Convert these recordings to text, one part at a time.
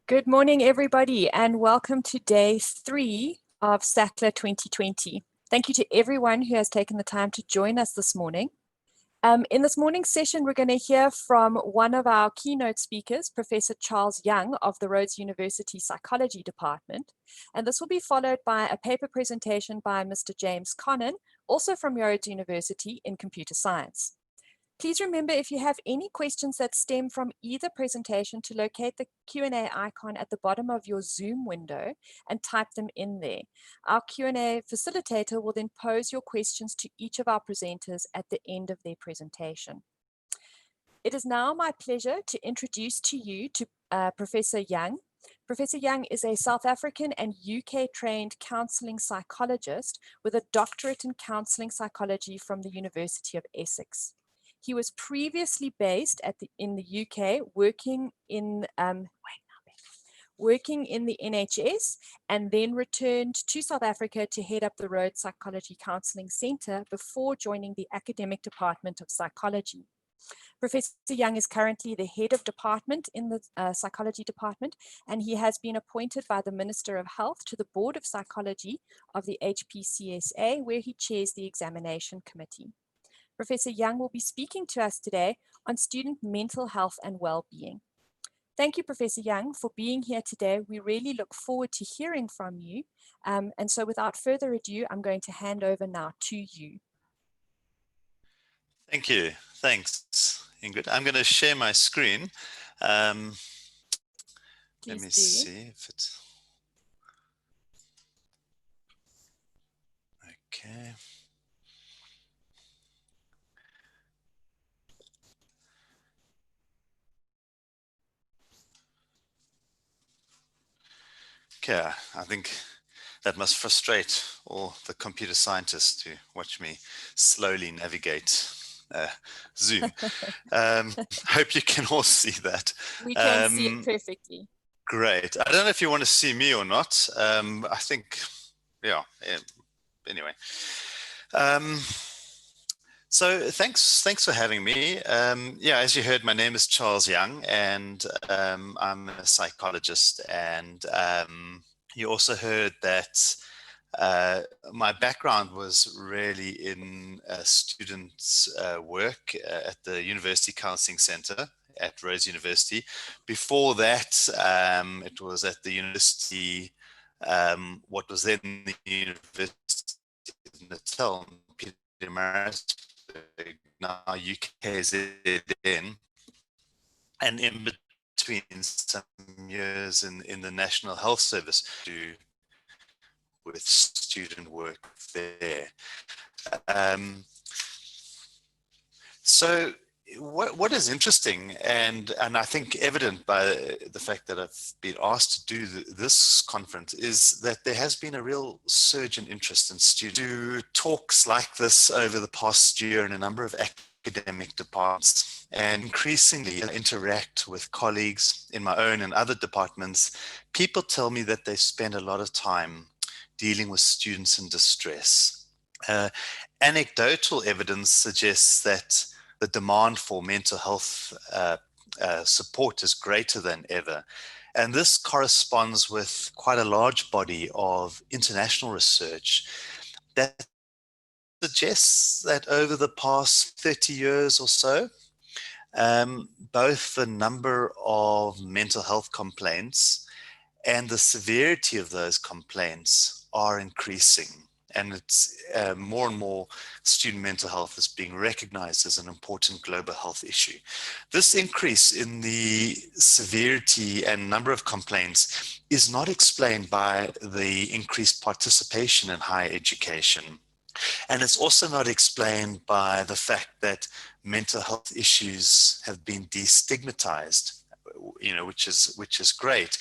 Good morning, everybody, and welcome to day 3 of Sacla 2020. Thank you to everyone who has taken the time to join us this morning. In this morning's session, we're going to hear from one of our keynote speakers, Professor Charles Young of the Rhodes University Psychology Department. And this will be followed by a paper presentation by Mr. James Connon, also from Rhodes University in computer science. Please remember, if you have any questions that stem from either presentation, to locate the Q&A icon at the bottom of your Zoom window and type them in there. Our Q&A facilitator will then pose your questions to each of our presenters at the end of their presentation. It is now my pleasure to introduce to you Professor Young. Professor Young is a South African and UK-trained counselling psychologist with a doctorate in counselling psychology from the University of Essex. He was previously based in the UK, working in the NHS, and then returned to South Africa to head up the Rhodes Psychology Counselling Centre before joining the Academic Department of Psychology. Professor Young is currently the head of department in the psychology department, and he has been appointed by the Minister of Health to the Board of Psychology of the HPCSA, where he chairs the examination committee. Professor Young will be speaking to us today on student mental health and well-being. Thank you, Professor Young, for being here today. We really look forward to hearing from you. And so without further ado, I'm going to hand over now to you. Thank you. Thanks, Ingrid. I'm going to share my screen. Let me see if it's... Okay. Okay, I think that must frustrate all the computer scientists to watch me slowly navigate Zoom. Hope you can all see that. We can see it perfectly. Great. I don't know if you want to see me or not. I think, yeah, anyway. So thanks for having me. Yeah, as you heard, my name is Charles Young, and I'm a psychologist. And you also heard that my background was really in students' work at the University Counselling Centre at Rhodes University. Before that, it was at the university, what was then the University of Natal, now UKZN, and in between some years in the National Health Service with student work there. So what is interesting, and I think evident by the fact that I've been asked to do this conference, is that there has been a real surge in interest in students do talks like this over the past year in a number of academic departments, and increasingly interact with colleagues in my own and other departments. People tell me that they spend a lot of time dealing with students in distress. Anecdotal evidence suggests that the demand for mental health support is greater than ever. And this corresponds with quite a large body of international research that suggests that over the past 30 years or so, both the number of mental health complaints and the severity of those complaints are increasing. And it's more and more student mental health is being recognized as an important global health issue. This increase in the severity and number of complaints is not explained by the increased participation in higher education. And it's also not explained by the fact that mental health issues have been destigmatized, which is great.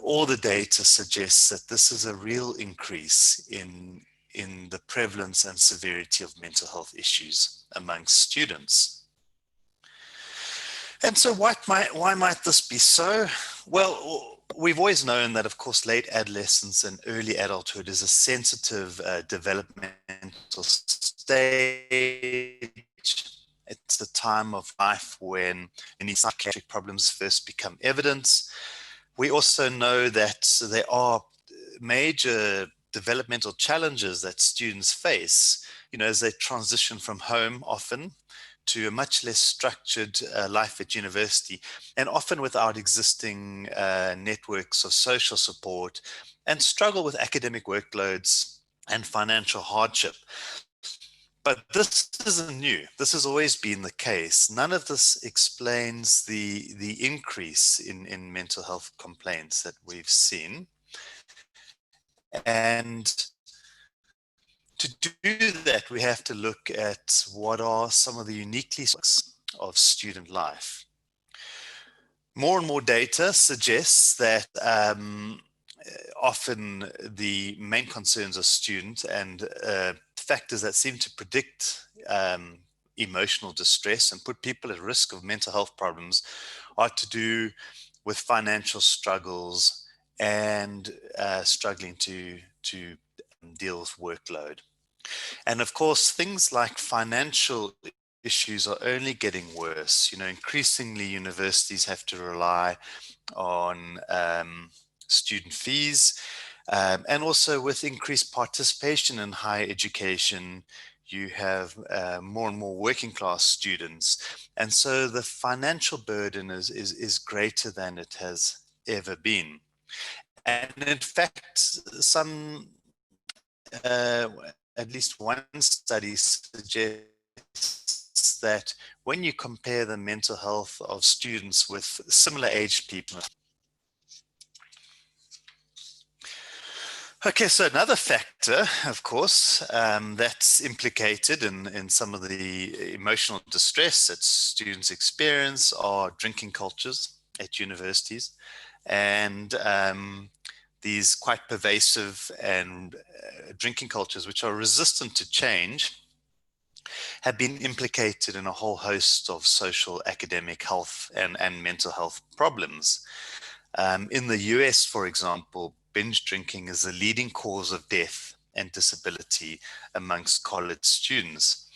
All the data suggests that this is a real increase in the prevalence and severity of mental health issues amongst students. And so why might this be so? Well, we've always known that, of course, late adolescence and early adulthood is a sensitive developmental stage. It's a time of life when any psychiatric problems first become evident. We also know that there are major developmental challenges that students face, as they transition from home often to a much less structured life at university, and often without existing networks of social support, and struggle with academic workloads and financial hardship. But this isn't new. This has always been the case. None of this explains the increase in mental health complaints that we've seen. And to do that, we have to look at what are some of the uniquely of student life. More and more data suggests that often the main concerns of students and factors that seem to predict emotional distress and put people at risk of mental health problems are to do with financial struggles and struggling to deal with workload. And of course, things like financial issues are only getting worse. Increasingly universities have to rely on student fees, and also with increased participation in higher education, you have more and more working class students. And so the financial burden is greater than it has ever been. And in fact, some, at least one study suggests that when you compare the mental health of students with similar aged people. Okay, so another factor, of course, that's implicated in some of the emotional distress that students experience are drinking cultures at universities. And these quite pervasive and drinking cultures, which are resistant to change, have been implicated in a whole host of social, academic, health, and mental health problems. In the US, for example, binge drinking is the leading cause of death and disability amongst college students.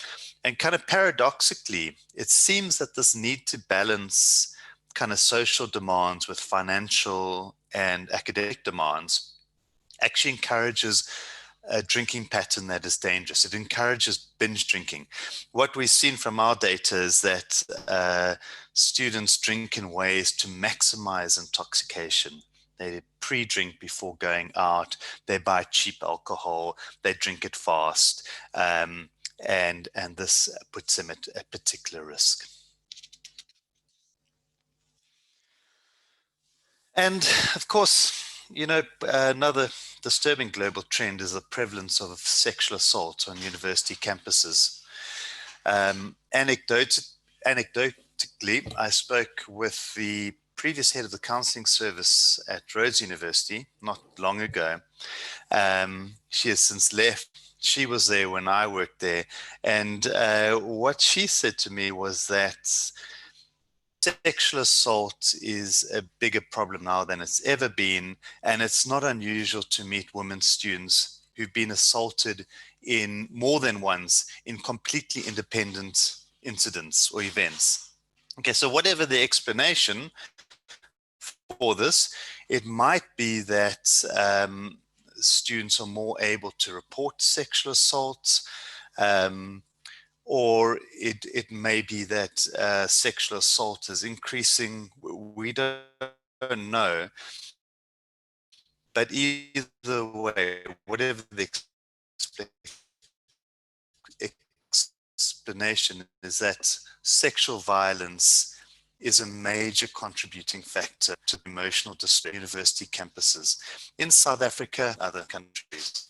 And kind of paradoxically, it seems that this need to balance kind of social demands with financial and academic demands actually encourages a drinking pattern that is dangerous. It encourages binge drinking. What we've seen from our data is that students drink in ways to maximize intoxication. They pre-drink before going out. They buy cheap alcohol. They drink it fast, and this puts them at a particular risk. And of course, another disturbing global trend is the prevalence of sexual assault on university campuses. Anecdotally, I spoke with the previous head of the counseling service at Rhodes University not long ago. She has since left. She was there when I worked there. And what she said to me was that sexual assault is a bigger problem now than it's ever been, and it's not unusual to meet women students who've been assaulted in more than once in completely independent incidents or events. Okay, so whatever the explanation for this, it might be that students are more able to report sexual assault, or it may be that sexual assault is increasing. We don't know. But either way, whatever the explanation is, that sexual violence is a major contributing factor to emotional distress at university campuses in South Africa, other countries.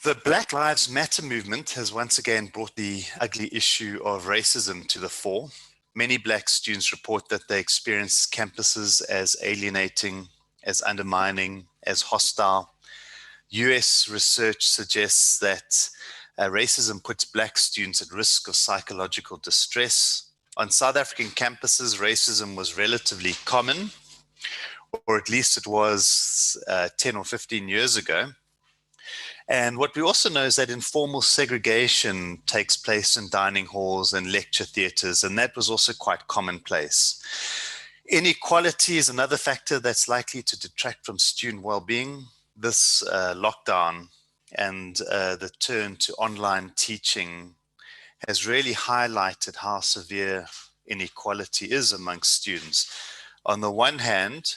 The Black Lives Matter movement has once again brought the ugly issue of racism to the fore. Many Black students report that they experience campuses as alienating, as undermining, as hostile. US research suggests that racism puts Black students at risk of psychological distress. On South African campuses, racism was relatively common, or at least it was 10 or 15 years ago. And what we also know is that informal segregation takes place in dining halls and lecture theatres, and that was also quite commonplace. Inequality is another factor that's likely to detract from student well-being. This lockdown and the turn to online teaching has really highlighted how severe inequality is amongst students. On the one hand,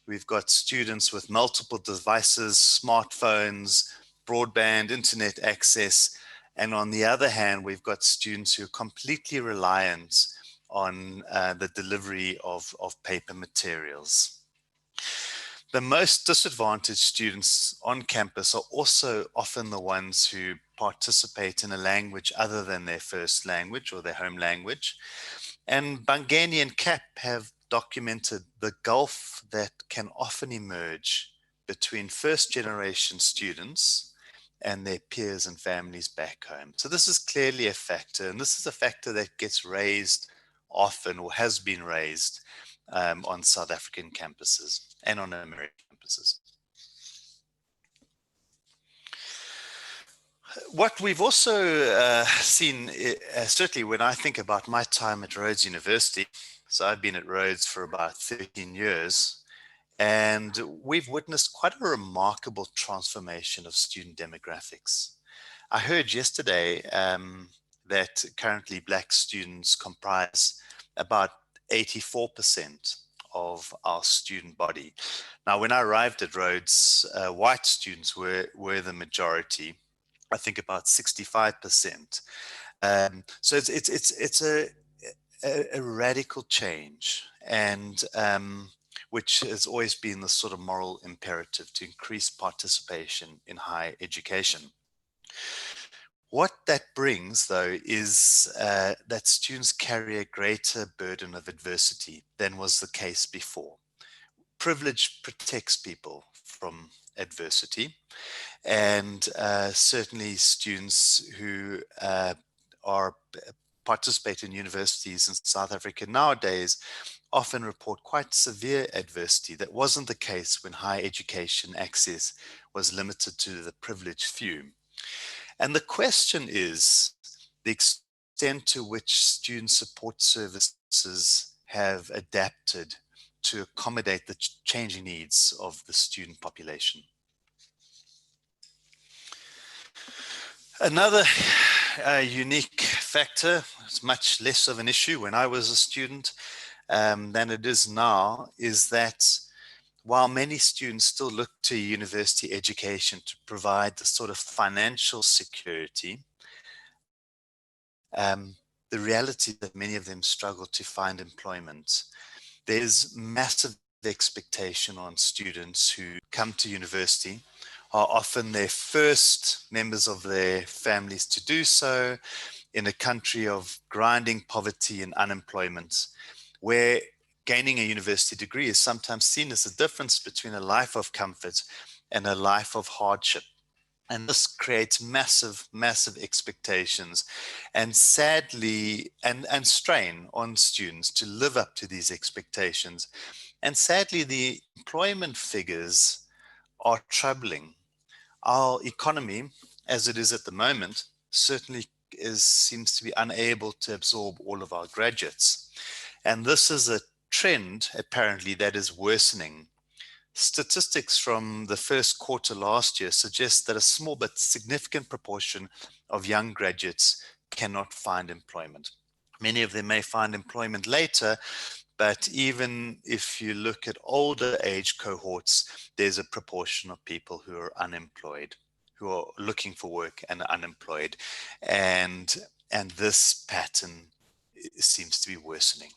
we've got students with multiple devices, smartphones, broadband, internet access. And on the other hand, we've got students who are completely reliant on the delivery of paper materials. The most disadvantaged students on campus are also often the ones who participate in a language other than their first language or their home language. And Bangani and CAP have documented the gulf that can often emerge between first generation students and their peers and families back home. So this is clearly a factor, and this is a factor that gets raised often or has been raised on South African campuses and on American campuses. What we've also seen, certainly when I think about my time at Rhodes University, so I've been at Rhodes for about 13 years, and we've witnessed quite a remarkable transformation of student demographics. I heard yesterday that currently Black students comprise about 84% of our student body. Now, when I arrived at Rhodes, white students were the majority. I think about 65%. So it's a radical change, and which has always been the sort of moral imperative to increase participation in higher education. What that brings, though, is that students carry a greater burden of adversity than was the case before. Privilege protects people from adversity, and certainly students who are participate in universities in South Africa nowadays often report quite severe adversity. That wasn't the case when higher education access was limited to the privileged few. And the question is the extent to which student support services have adapted to accommodate the changing needs of the student population. Another unique factor, it's much less of an issue when I was a student than it is now, is that while many students still look to university education to provide the sort of financial security, the reality is that many of them struggle to find employment. There's massive expectation on students who come to university, are often their first members of their families to do so in a country of grinding poverty and unemployment, where gaining a university degree is sometimes seen as a difference between a life of comfort and a life of hardship. And this creates massive, massive expectations and sadly, and strain on students to live up to these expectations. And sadly, the employment figures are troubling. Our economy, as it is at the moment, certainly seems to be unable to absorb all of our graduates. And this is a trend, apparently, that is worsening. Statistics from the first quarter last year suggest that a small but significant proportion of young graduates cannot find employment. Many of them may find employment later, but even if you look at older age cohorts, there's a proportion of people who are unemployed, who are looking for work and unemployed. And this pattern seems to be worsening.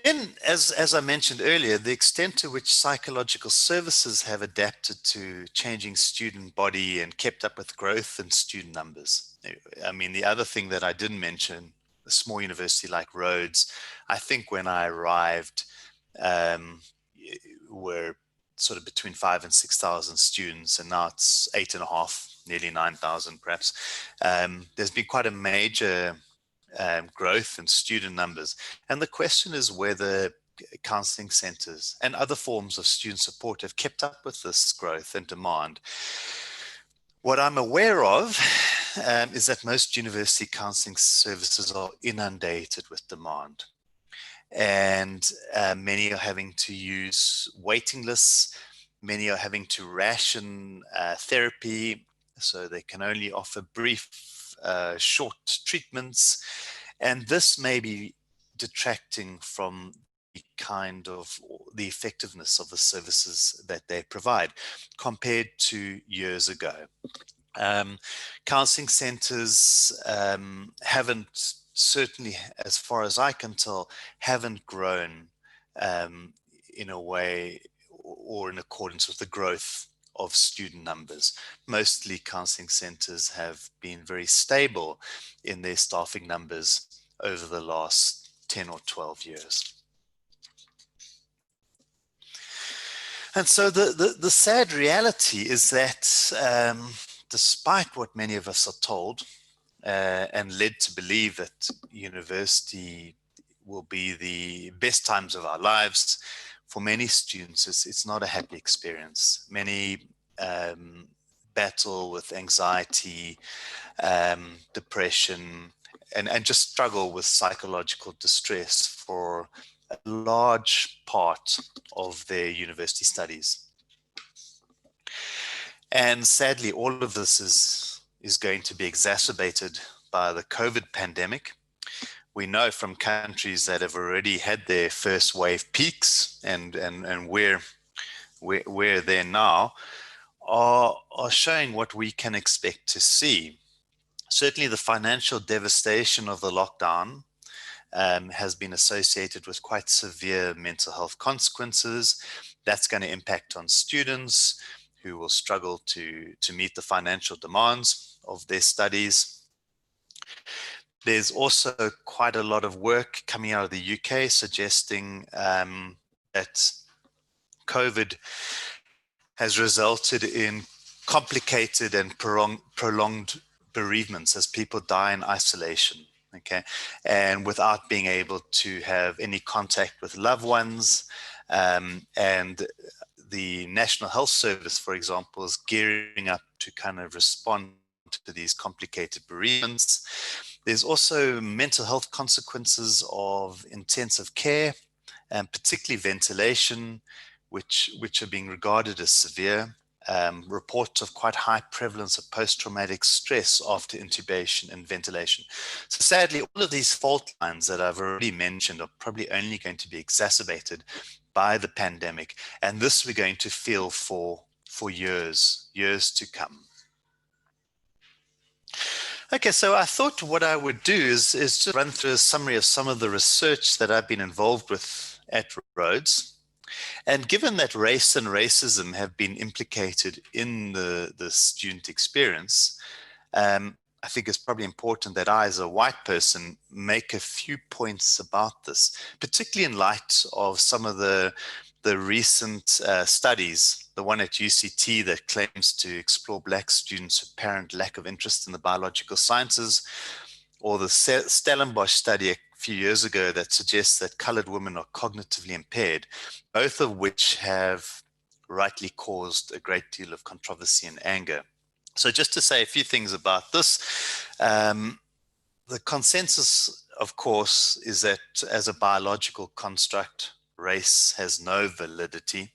Then, as I mentioned earlier, the extent to which psychological services have adapted to changing student body and kept up with growth in student numbers. I mean, the other thing that I didn't mention, a small university like Rhodes, I think when I arrived, were sort of between 5,000 and 6,000 students, and now it's 8,500, nearly 9,000 perhaps. There's been quite a major growth in student numbers. And the question is whether counseling centers and other forms of student support have kept up with this growth and demand. What I'm aware of is that most university counseling services are inundated with demand, and many are having to use waiting lists. Many are having to ration therapy, so they can only offer brief, short treatments, and this may be detracting from the effectiveness of the services that they provide compared to years ago. Counseling centers haven't, certainly as far as I can tell, haven't grown in a way or in accordance with the growth of student numbers. Mostly counseling centers have been very stable in their staffing numbers over the last 10 or 12 years. And so the sad reality is that despite what many of us are told and led to believe that university will be the best times of our lives, for many students, it's not a happy experience. Many battle with anxiety, depression, and just struggle with psychological distress for a large part of their university studies. And sadly, all of this is going to be exacerbated by the COVID pandemic. We know from countries that have already had their first wave peaks and we're there now are showing what we can expect to see. Certainly the financial devastation of the lockdown has been associated with quite severe mental health consequences. That's going to impact on students who will struggle to meet the financial demands of their studies. There's also quite a lot of work coming out of the UK suggesting that COVID has resulted in complicated and prolonged bereavements as people die in isolation, okay, and without being able to have any contact with loved ones. And the National Health Service, for example, is gearing up to kind of respond to these complicated bereavements. There's also mental health consequences of intensive care, and particularly ventilation, which are being regarded as severe. Reports of quite high prevalence of post-traumatic stress after intubation and ventilation. So sadly, all of these fault lines that I've already mentioned are probably only going to be exacerbated by the pandemic, and this we're going to feel for years to come. Okay, so I thought what I would do is just run through a summary of some of the research that I've been involved with at Rhodes. And given that race and racism have been implicated in the student experience, I think it's probably important that I, as a white person, make a few points about this, particularly in light of some of the recent studies, the one at UCT that claims to explore Black students' apparent lack of interest in the biological sciences, or the Stellenbosch study a few years ago that suggests that colored women are cognitively impaired, both of which have rightly caused a great deal of controversy and anger. So just to say a few things about this, the consensus, of course, is that as a biological construct, race has no validity.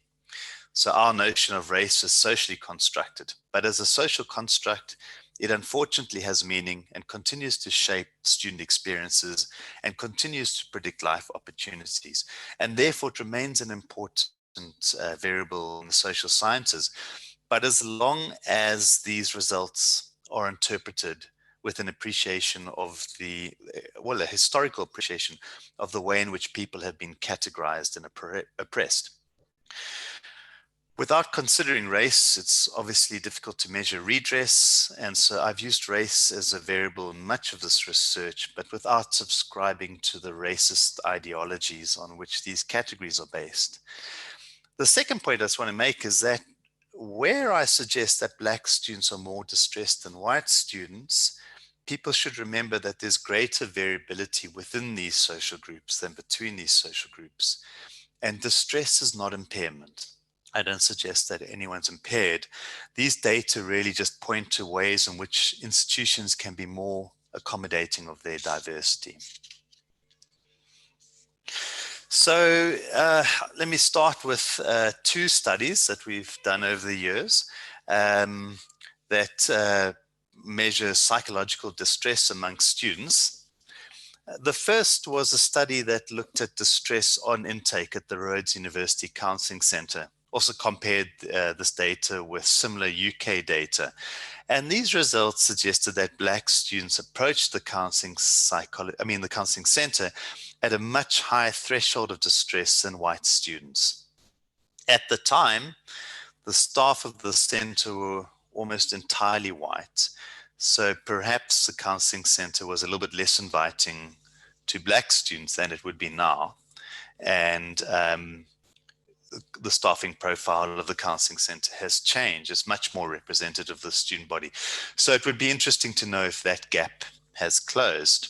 So our notion of race is socially constructed, but as a social construct, it unfortunately has meaning and continues to shape student experiences and continues to predict life opportunities. And therefore it remains an important variable in the social sciences. But as long as these results are interpreted with an appreciation of a historical appreciation of the way in which people have been categorized and oppressed. Without considering race, it's obviously difficult to measure redress, and so I've used race as a variable in much of this research, but without subscribing to the racist ideologies on which these categories are based. The second point I just want to make is that where I suggest that Black students are more distressed than white students, people should remember that there's greater variability within these social groups than between these social groups. And distress is not impairment. I don't suggest that anyone's impaired. These data really just point to ways in which institutions can be more accommodating of their diversity. So let me start with two studies that we've done over the years that measure psychological distress amongst students. The first was a study that looked at distress on intake at the Rhodes University Counselling Centre. Also compared this data with similar UK data. And these results suggested that Black students approached the counselling centre at a much higher threshold of distress than white students. At the time, the staff of the centre were almost entirely white. So perhaps the counselling centre was a little bit less inviting to Black students than it would be now. And the staffing profile of the counselling centre has changed. It's much more representative of the student body. So it would be interesting to know if that gap has closed.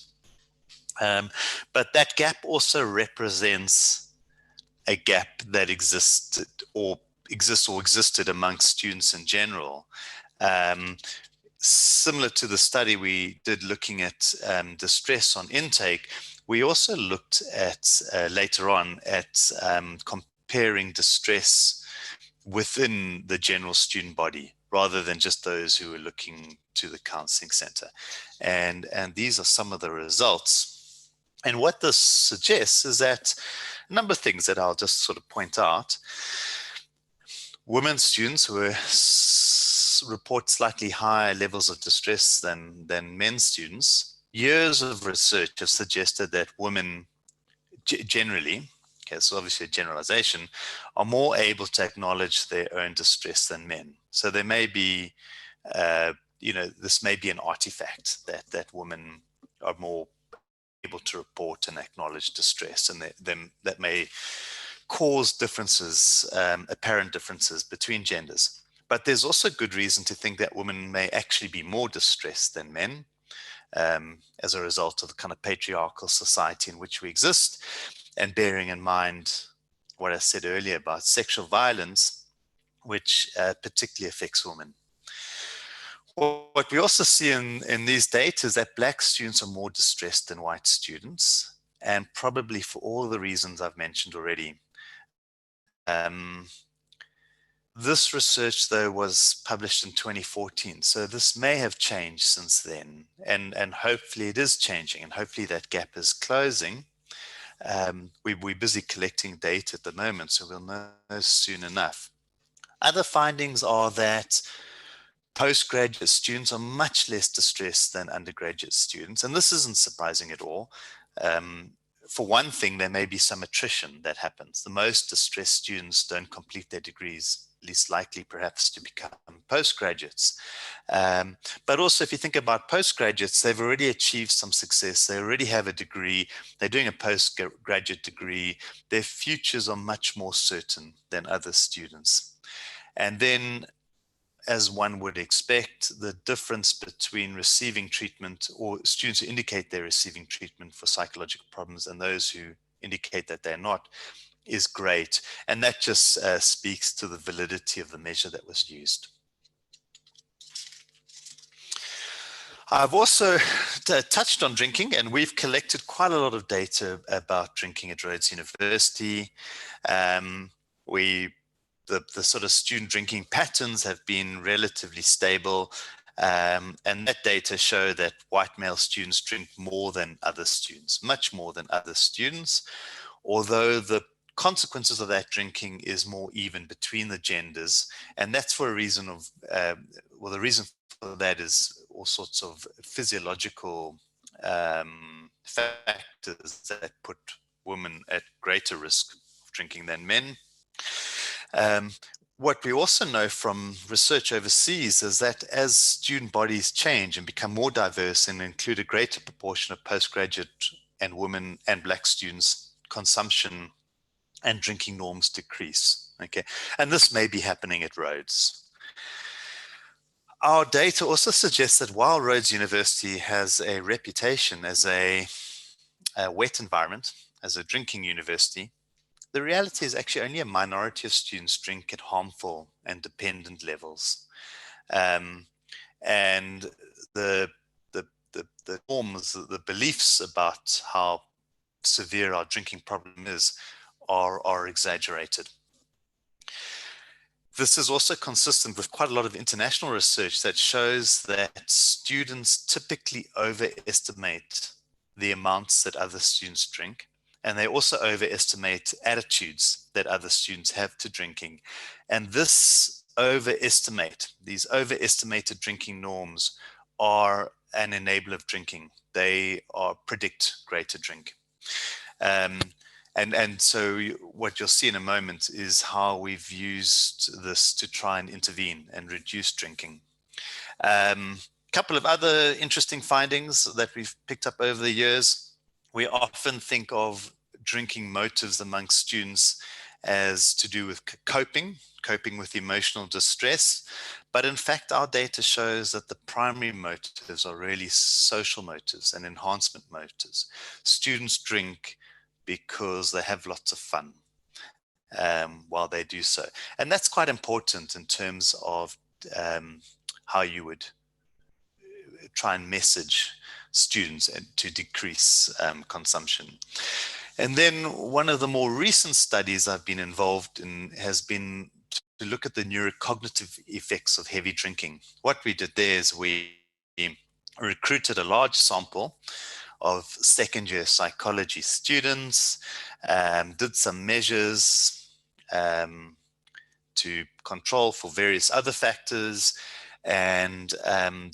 But that gap also represents a gap that existed or existed amongst students in general. Similar to the study we did looking at distress on intake, we also looked at later on at comparing distress within the general student body rather than just those who were looking to the counselling centre. And these are some of the results. And what this suggests is that a number of things that I'll just sort of point out. Women students report slightly higher levels of distress than men students. Years of research have suggested that women generally, okay, so obviously a generalization, are more able to acknowledge their own distress than men. So there may be, this may be an artifact that women are more able to report and acknowledge distress, and that may cause differences, apparent differences between genders. But there's also good reason to think that women may actually be more distressed than men as a result of the kind of patriarchal society in which we exist, and bearing in mind what I said earlier about sexual violence, which particularly affects women. What we also see in these data is that Black students are more distressed than white students, and probably for all the reasons I've mentioned already. This research, though, was published in 2014, so this may have changed since then, and hopefully it is changing, and hopefully that gap is closing. We're busy collecting data at the moment, so we'll know soon enough. Other findings are that postgraduate students are much less distressed than undergraduate students, and this isn't surprising at all. For one thing, there may be some attrition that happens. The most distressed students don't complete their degrees, least likely perhaps to become postgraduates. But also, if you think about postgraduates, they've already achieved some success. They already have a degree. They're doing a postgraduate degree. Their futures are much more certain than other students. And then, as one would expect, the difference between receiving treatment or students who indicate they're receiving treatment for psychological problems and those who indicate that they're not is great. And that just speaks to the validity of the measure that was used. I've also touched on drinking, and we've collected quite a lot of data about drinking at Rhodes University. The sort of student drinking patterns have been relatively stable, and that data show that white male students drink more than other students, much more than other students, although the consequences of that drinking is more even between the genders, and that's for a reason of, the reason for that is all sorts of physiological factors that put women at greater risk of drinking than men. What we also know from research overseas is that as student bodies change and become more diverse and include a greater proportion of postgraduate and women and Black students, consumption and drinking norms decrease. Okay, and this may be happening at Rhodes. Our data also suggests that while Rhodes University has a reputation as a wet environment, as a drinking university, the reality is actually only a minority of students drink at harmful and dependent levels. And the, the norms, the beliefs about how severe our drinking problem is are exaggerated. This is also consistent with quite a lot of international research that shows that students typically overestimate the amounts that other students drink, and they also overestimate attitudes that other students have to drinking. And these overestimated drinking norms are an enabler of drinking. They predict greater drink. And so what you'll see in a moment is how we've used this to try and intervene and reduce drinking. Couple of other interesting findings that we've picked up over the years. We often think of drinking motives amongst students as to do with coping with emotional distress. But in fact, our data shows that the primary motives are really social motives and enhancement motives. Students drink because they have lots of fun while they do so. And that's quite important in terms of how you would try and message students and to decrease consumption. And then one of the more recent studies I've been involved in has been to look at the neurocognitive effects of heavy drinking. What we did there is we recruited a large sample of second-year psychology students, did some measures to control for various other factors, and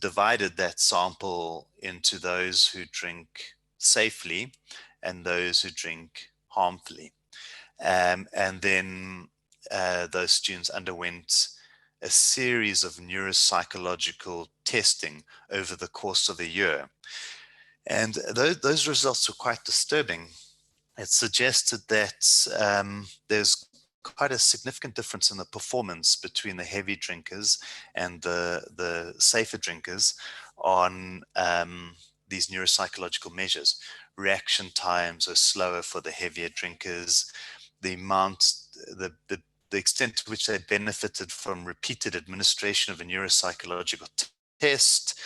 divided that sample into those who drink safely and those who drink harmfully. And then those students underwent a series of neuropsychological testing over the course of a year. And those results were quite disturbing. It suggested that there's quite a significant difference in the performance between the heavy drinkers and the safer drinkers on these neuropsychological measures. Reaction times are slower for the heavier drinkers. The extent to which they benefited from repeated administration of a neuropsychological test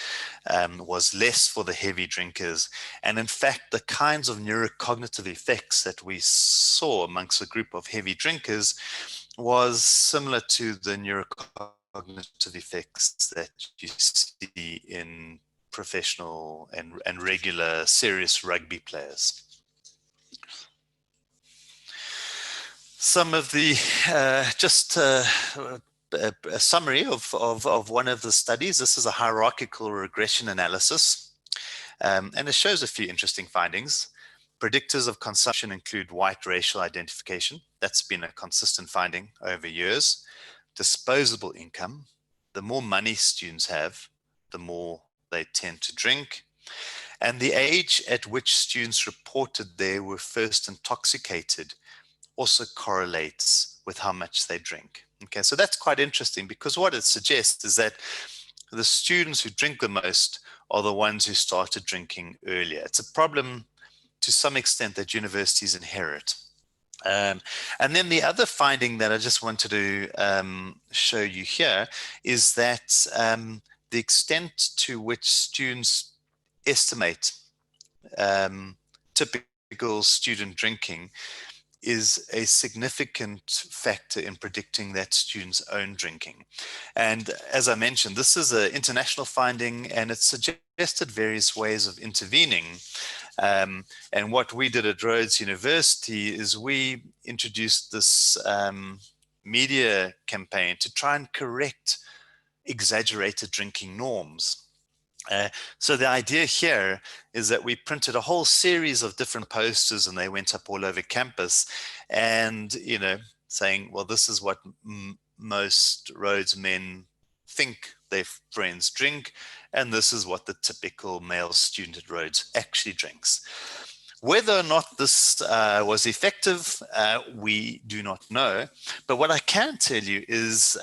was less for the heavy drinkers. And in fact, the kinds of neurocognitive effects that we saw amongst a group of heavy drinkers was similar to the neurocognitive effects that you see in professional and regular serious rugby players. Some of the, a summary of one of the studies. This is a hierarchical regression analysis, and it shows a few interesting findings. Predictors of consumption include white racial identification. That's been a consistent finding over years. Disposable income. The more money students have, the more they tend to drink. And the age at which students reported they were first intoxicated also correlates with how much they drink. Okay, so that's quite interesting, because what it suggests is that the students who drink the most are the ones who started drinking earlier. It's a problem to some extent that universities inherit. And then the other finding that I just wanted to show you here is that the extent to which students estimate typical student drinking is a significant factor in predicting that student's own drinking. And as I mentioned, this is an international finding, and it suggested various ways of intervening. And what we did at Rhodes University is we introduced this media campaign to try and correct exaggerated drinking norms. So the idea here is that we printed a whole series of different posters, and they went up all over campus, and saying, well, this is what most Rhodes men think their friends drink, and this is what the typical male student at Rhodes actually drinks. Whether or not this was effective, we do not know. But what I can tell you is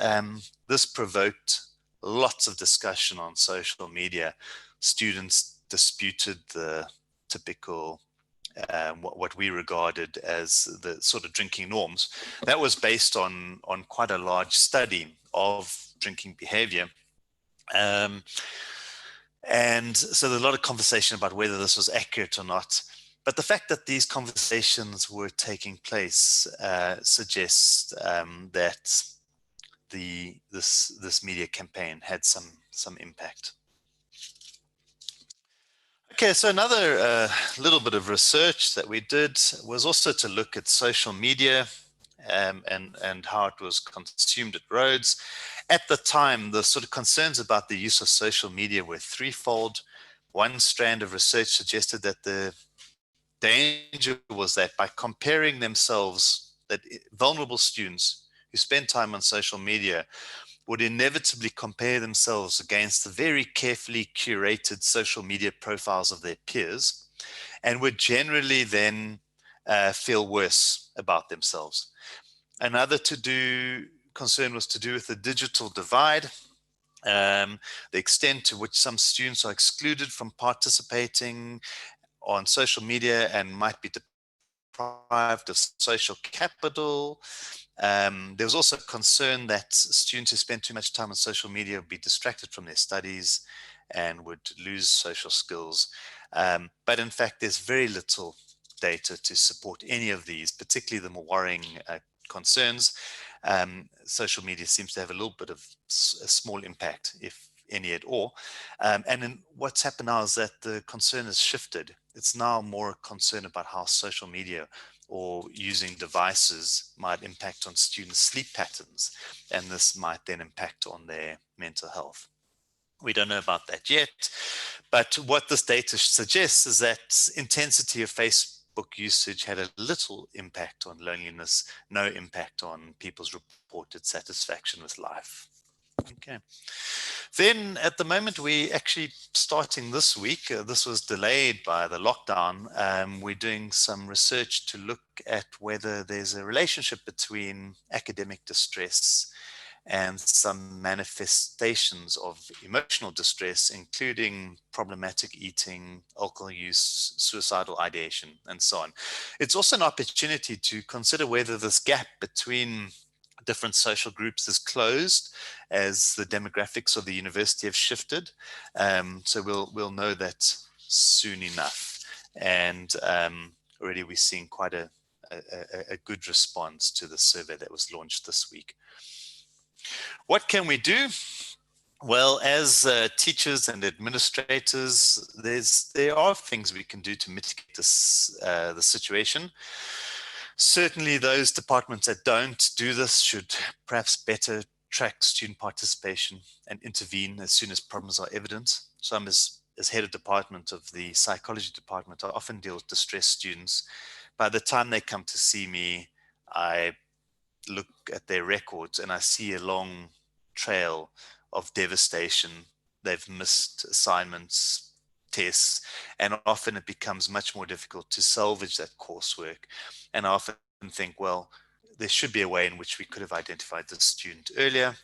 this provoked lots of discussion on social media. Students disputed the typical what we regarded as the sort of drinking norms. That was based on quite a large study of drinking behavior. Um, and so there's a lot of conversation about whether this was accurate or not. But the fact that these conversations were taking place suggests that this media campaign had some impact. Okay, so another little bit of research that we did was also to look at social media and how it was consumed at roads. At the time, the sort of concerns about the use of social media were threefold. One strand of research suggested that the danger was that by comparing themselves, that vulnerable students who spend time on social media would inevitably compare themselves against the very carefully curated social media profiles of their peers and would generally then feel worse about themselves. Another concern was to do with the digital divide, the extent to which some students are excluded from participating on social media and might be deprived of social capital. There was also concern that students who spend too much time on social media would be distracted from their studies and would lose social skills. But in fact, there's very little data to support any of these, particularly the more worrying concerns. Social media seems to have a little bit of a small impact, if any at all. And then what's happened now is that the concern has shifted. It's now more a concern about how social media or using devices might impact on students' sleep patterns, and this might then impact on their mental health. We don't know about that yet, but what this data suggests is that intensity of Facebook usage had a little impact on loneliness, no impact on people's reported satisfaction with life. Okay. Then at the moment, we actually starting this week, this was delayed by the lockdown. We're doing some research to look at whether there's a relationship between academic distress and some manifestations of emotional distress, including problematic eating, alcohol use, suicidal ideation, and so on. It's also an opportunity to consider whether this gap between different social groups is closed as the demographics of the university have shifted. So we'll know that soon enough. And already we're seeing quite a good response to the survey that was launched this week. What can we do? Well, as teachers and administrators, there are things we can do to mitigate this, the situation. Certainly those departments that don't do this should perhaps better track student participation and intervene as soon as problems are evident. So I'm as head of department of the psychology department, I often deal with distressed students. By the time they come to see me, I look at their records and I see a long trail of devastation. They've missed assignments, tests, and often it becomes much more difficult to salvage that coursework. And I often think, well, there should be a way in which we could have identified the student earlier.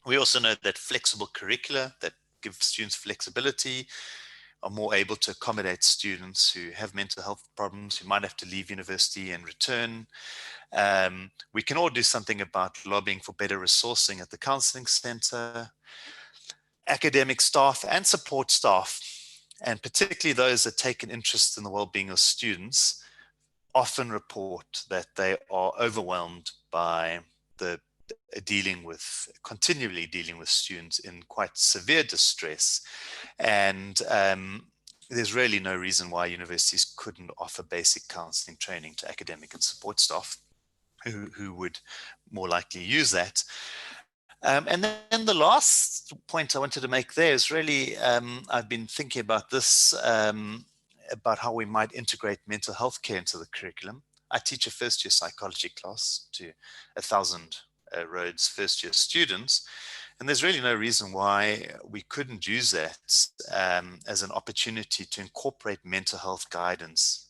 We also know that flexible curricula that give students flexibility are more able to accommodate students who have mental health problems, who might have to leave university and return. We can all do something about lobbying for better resourcing at the counseling center. Academic staff and support staff, and particularly those that take an interest in the well-being of students, often report that they are overwhelmed by the continually dealing with students in quite severe distress. And there's really no reason why universities couldn't offer basic counseling training to academic and support staff who would more likely use that. And then the last point I wanted to make there is really, I've been thinking about this, about how we might integrate mental health care into the curriculum. I teach a first year psychology class to 1,000 Rhodes first year students. And there's really no reason why we couldn't use that as an opportunity to incorporate mental health guidance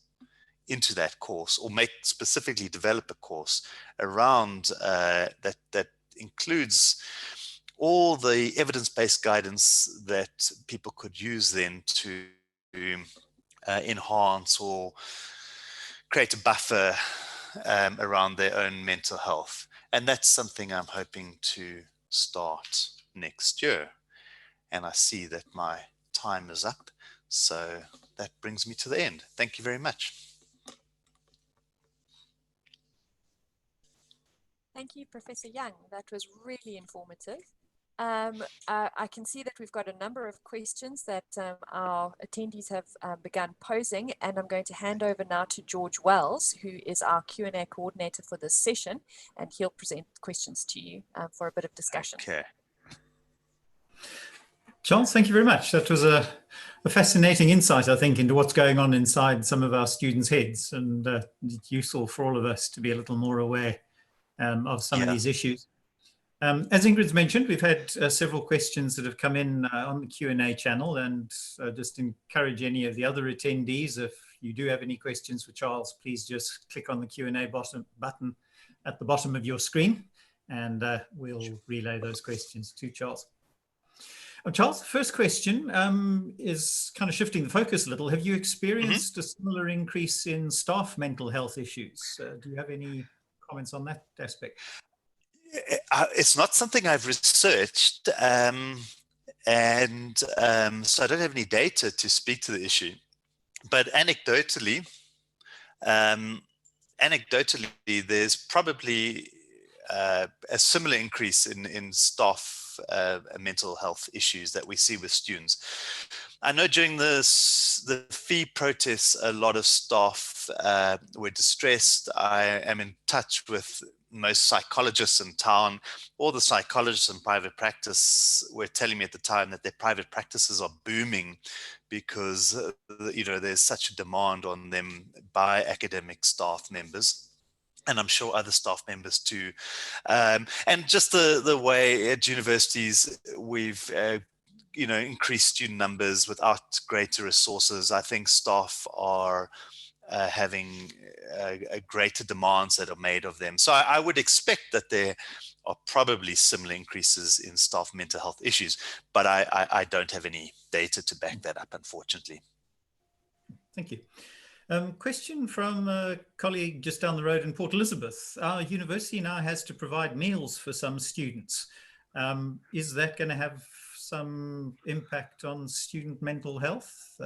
into that course, or specifically develop a course around that includes all the evidence-based guidance that people could use then to enhance or create a buffer around their own mental health. And that's something I'm hoping to start next year. And I see that my time is up. So that brings me to the end. Thank you very much. Thank you, Professor Young. That was really informative. I can see that we've got a number of questions that our attendees have begun posing, and I'm going to hand over now to George Wells, who is our Q&A coordinator for this session, and he'll present questions to you for a bit of discussion. Okay. Charles, thank you very much. That was a fascinating insight, I think, into what's going on inside some of our students' heads, and it's useful for all of us to be a little more aware of some of these issues. As Ingrid's mentioned, we've had several questions that have come in on the Q&A channel, and just encourage any of the other attendees, if you do have any questions for Charles, please just click on the Q&A button at the bottom of your screen, and we'll relay those questions to Charles. Charles, the first question is kind of shifting the focus a little. Have you experienced a similar increase in staff mental health issues? Do you have any comments on that aspect? It's not something I've researched, and so I don't have any data to speak to the issue. But anecdotally, there's probably a similar increase in staff mental health issues that we see with students. I know during the fee protests, a lot of staff were distressed. I am in touch with most psychologists in town. All the psychologists in private practice were telling me at the time that their private practices are booming because there's such a demand on them by academic staff members. And I'm sure other staff members too. And just the way at universities we've increased student numbers without greater resources. I think staff are having greater demands that are made of them. So I would expect that there are probably similar increases in staff mental health issues, but I don't have any data to back that up, unfortunately. Thank you. Question from a colleague just down the road in Port Elizabeth. Our university now has to provide meals for some students. Is that going to have some impact on student mental health?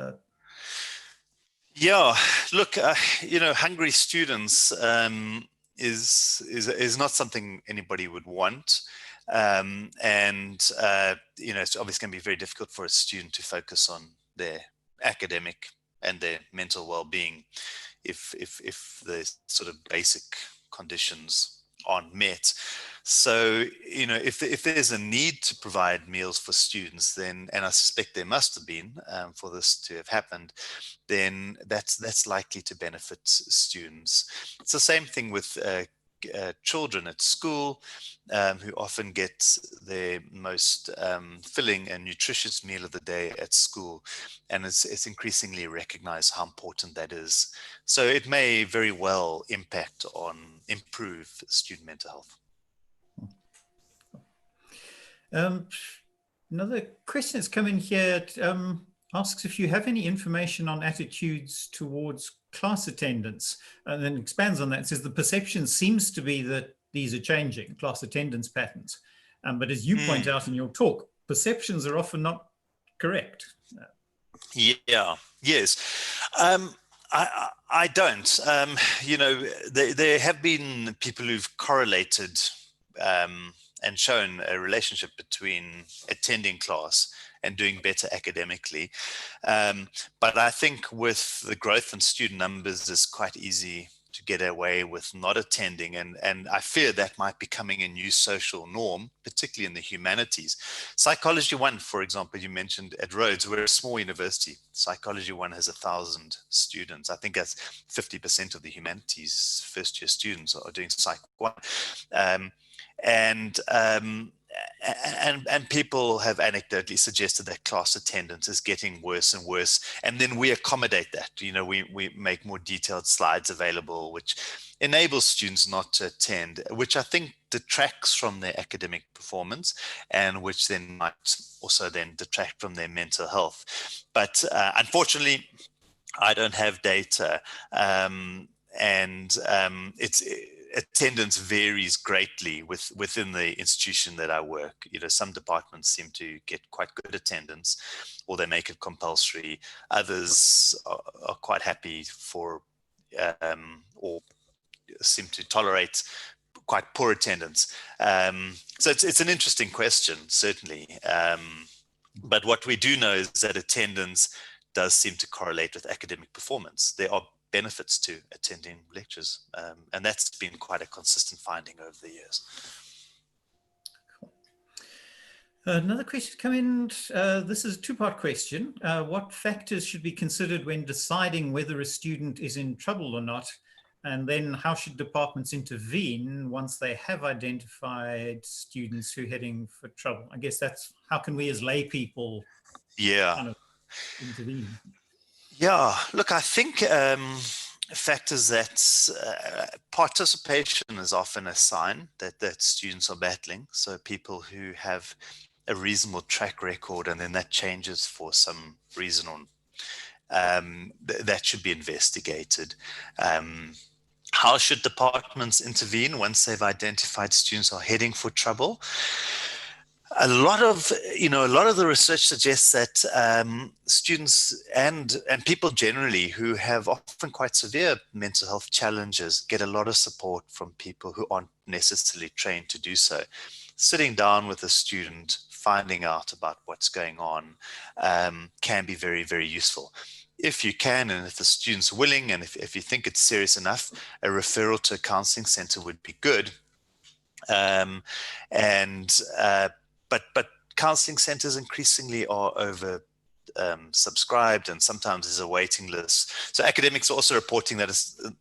Yeah, look, hungry students is not something anybody would want. It's obviously going to be very difficult for a student to focus on their academic and their mental well-being if the sort of basic conditions aren't met. So, if there's a need to provide meals for students, then, and I suspect there must have been for this to have happened, then that's likely to benefit students. It's the same thing with children at school who often get their most filling and nutritious meal of the day at school, and it's increasingly recognized how important that is. So it may very well improve student mental health. Another question that's come in here asks if you have any information on attitudes towards class attendance, and then expands on that. It says the perception seems to be that these are changing, class attendance patterns. But as you point out in your talk, perceptions are often not correct. Yeah, yes. I don't. There have been people who've correlated and shown a relationship between attending class and doing better academically. But I think with the growth in student numbers, it's quite easy to get away with not attending. And I fear that might be becoming a new social norm, particularly in the humanities. Psychology 1, for example, you mentioned at Rhodes, we're a small university. Psychology 1 has 1,000 students. I think that's 50% of the humanities first year students are doing Psych 1. And people have anecdotally suggested that class attendance is getting worse and worse. And then we accommodate that. We make more detailed slides available, which enables students not to attend, which I think detracts from their academic performance, and which then might also then detract from their mental health. But unfortunately, I don't have data. it's attendance varies greatly within the institution that I work. Some departments seem to get quite good attendance, or they make it compulsory. Others are quite happy or seem to tolerate quite poor attendance. So it's an interesting question, certainly. But what we do know is that attendance does seem to correlate with academic performance. There are benefits to attending lectures, and that's been quite a consistent finding over the years. Cool. Another question come in. This is a two-part question. What factors should be considered when deciding whether a student is in trouble or not? And then how should departments intervene once they have identified students who are heading for trouble? I guess that's how can we as lay people kind of intervene? Yeah, look, I think factors that participation is often a sign that students are battling. So people who have a reasonable track record and then that changes for some reason, or that should be investigated. How should departments intervene once they've identified students are heading for trouble? A lot of the research suggests that students and people generally who have often quite severe mental health challenges get a lot of support from people who aren't necessarily trained to do so. Sitting down with a student, finding out about what's going on, can be very, very useful. If you can, and if the student's willing, and if you think it's serious enough, a referral to a counseling center would be good. But counseling centers increasingly are over subscribed, and sometimes there's a waiting list. So academics are also reporting that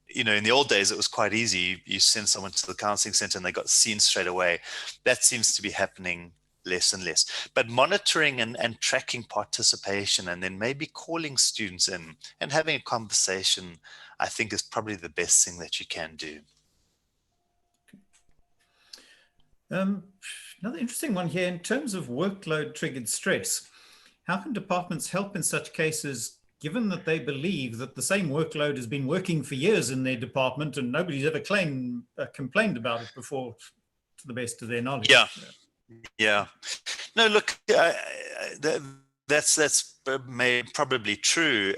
in the old days it was quite easy. You send someone to the counseling center and they got seen straight away. That seems to be happening less and less. But monitoring and tracking participation, and then maybe calling students in and having a conversation, I think is probably the best thing that you can do. Another interesting one here, in terms of workload triggered stress, how can departments help in such cases, given that they believe that the same workload has been working for years in their department and nobody's ever complained about it before, to the best of their knowledge? Yeah. No, look, that's probably true,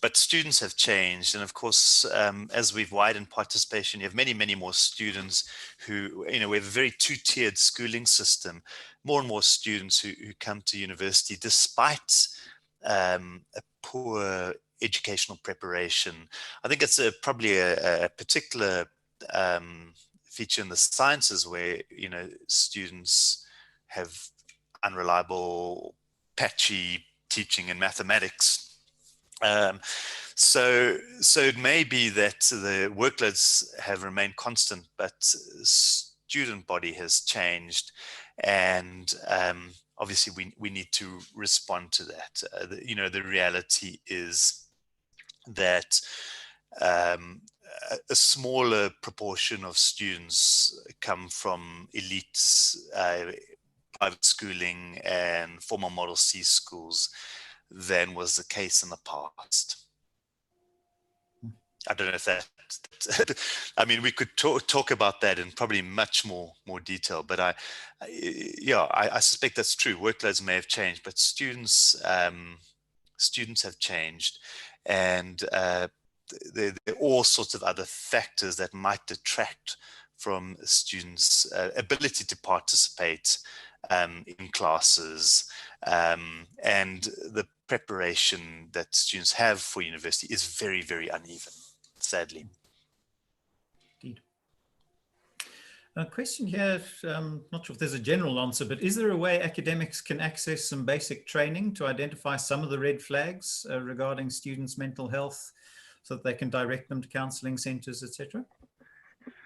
but students have changed, and of course, as we've widened participation, you have many, many more students who, we have a very two-tiered schooling system. More and more students who come to university despite a poor educational preparation. I think it's probably a particular feature in the sciences where students have unreliable, patchy teaching in mathematics. So it may be that the workloads have remained constant, but student body has changed, and obviously we need to respond to that. The reality is that a smaller proportion of students come from elites, private schooling and formal Model C schools than was the case in the past. I don't know if that, I mean, we could talk about that in probably much more detail, but I suspect that's true. Workloads may have changed, but students have changed, and there are all sorts of other factors that might detract from students' ability to participate in classes, and the preparation that students have for university is very, very uneven, sadly. Indeed. A question here, not sure if there's a general answer, but is there a way academics can access some basic training to identify some of the red flags regarding students' mental health, so that they can direct them to counselling centres, etc.?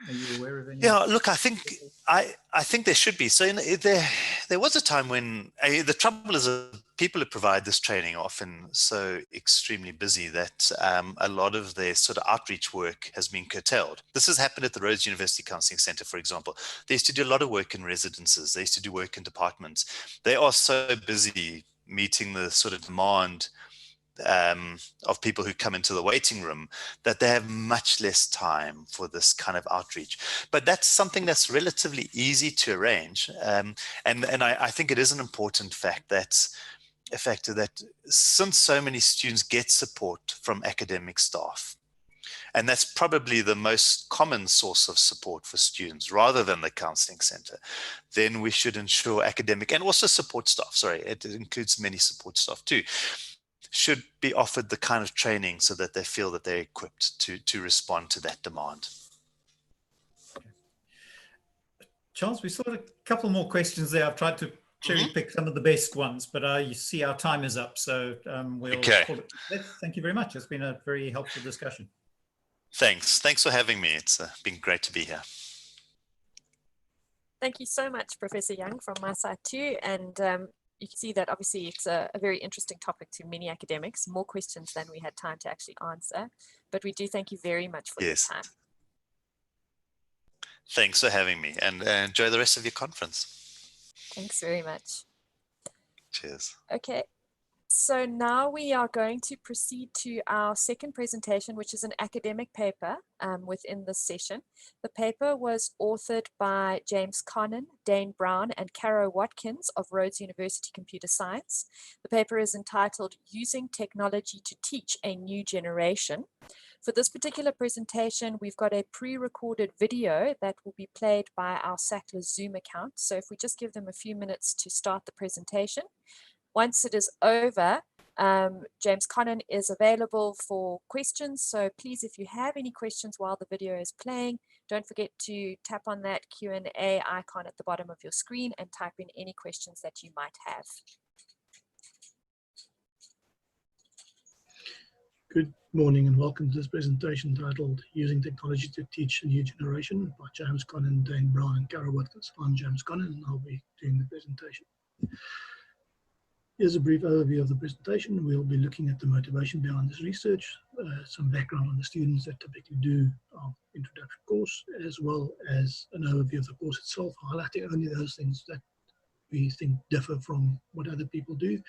Are you aware of any? Yeah, look, I think there should be. So there was a time when the trouble is people who provide this training are often so extremely busy that a lot of their sort of outreach work has been curtailed. This has happened at the Rhodes University Counselling Centre, for example. They used to do a lot of work in residences. They used to do work in departments. They are so busy meeting the sort of demand of people who come into the waiting room, that they have much less time for this kind of outreach. But that's something that's relatively easy to arrange. And I think it is an important factor that since so many students get support from academic staff, and that's probably the most common source of support for students rather than the counseling center, then we should ensure academic and also support staff, sorry, it includes many support staff too, should be offered the kind of training so that they feel that they're equipped to respond to that demand. Charles, we saw a couple more questions there. I've tried to cherry pick some of the best ones, but you see our time is up, so we'll call it. Thank you very much. It's been a very helpful discussion. Thanks for having me. It's been great to be here. Thank you so much, Professor Young, from my side too. And you can see that obviously it's a very interesting topic to many academics, more questions than we had time to actually answer. But we do thank you very much for your time. Thanks for having me, and enjoy the rest of your conference. Thanks very much. Cheers. Okay. So now we are going to proceed to our second presentation, which is an academic paper within this session. The paper was authored by James Connon, Dane Brown, and Caro Watkins of Rhodes University Computer Science. The paper is entitled Using Technology to Teach a New Generation. For this particular presentation, we've got a pre-recorded video that will be played by our Sacla Zoom account. So if we just give them a few minutes to start the presentation. Once it is over, James Connon is available for questions. So please, if you have any questions while the video is playing, don't forget to tap on that Q&A icon at the bottom of your screen and type in any questions that you might have. Good morning and welcome to this presentation titled Using Technology to Teach a New Generation by James Connon, Dane Brown, and Caro Watkins. I'm James Connon and I'll be doing the presentation. Here's a brief overview of the presentation. We'll be looking at the motivation behind this research, some background on the students that typically do our introductory course, as well as an overview of the course itself, highlighting only those things that we think differ from what other people do.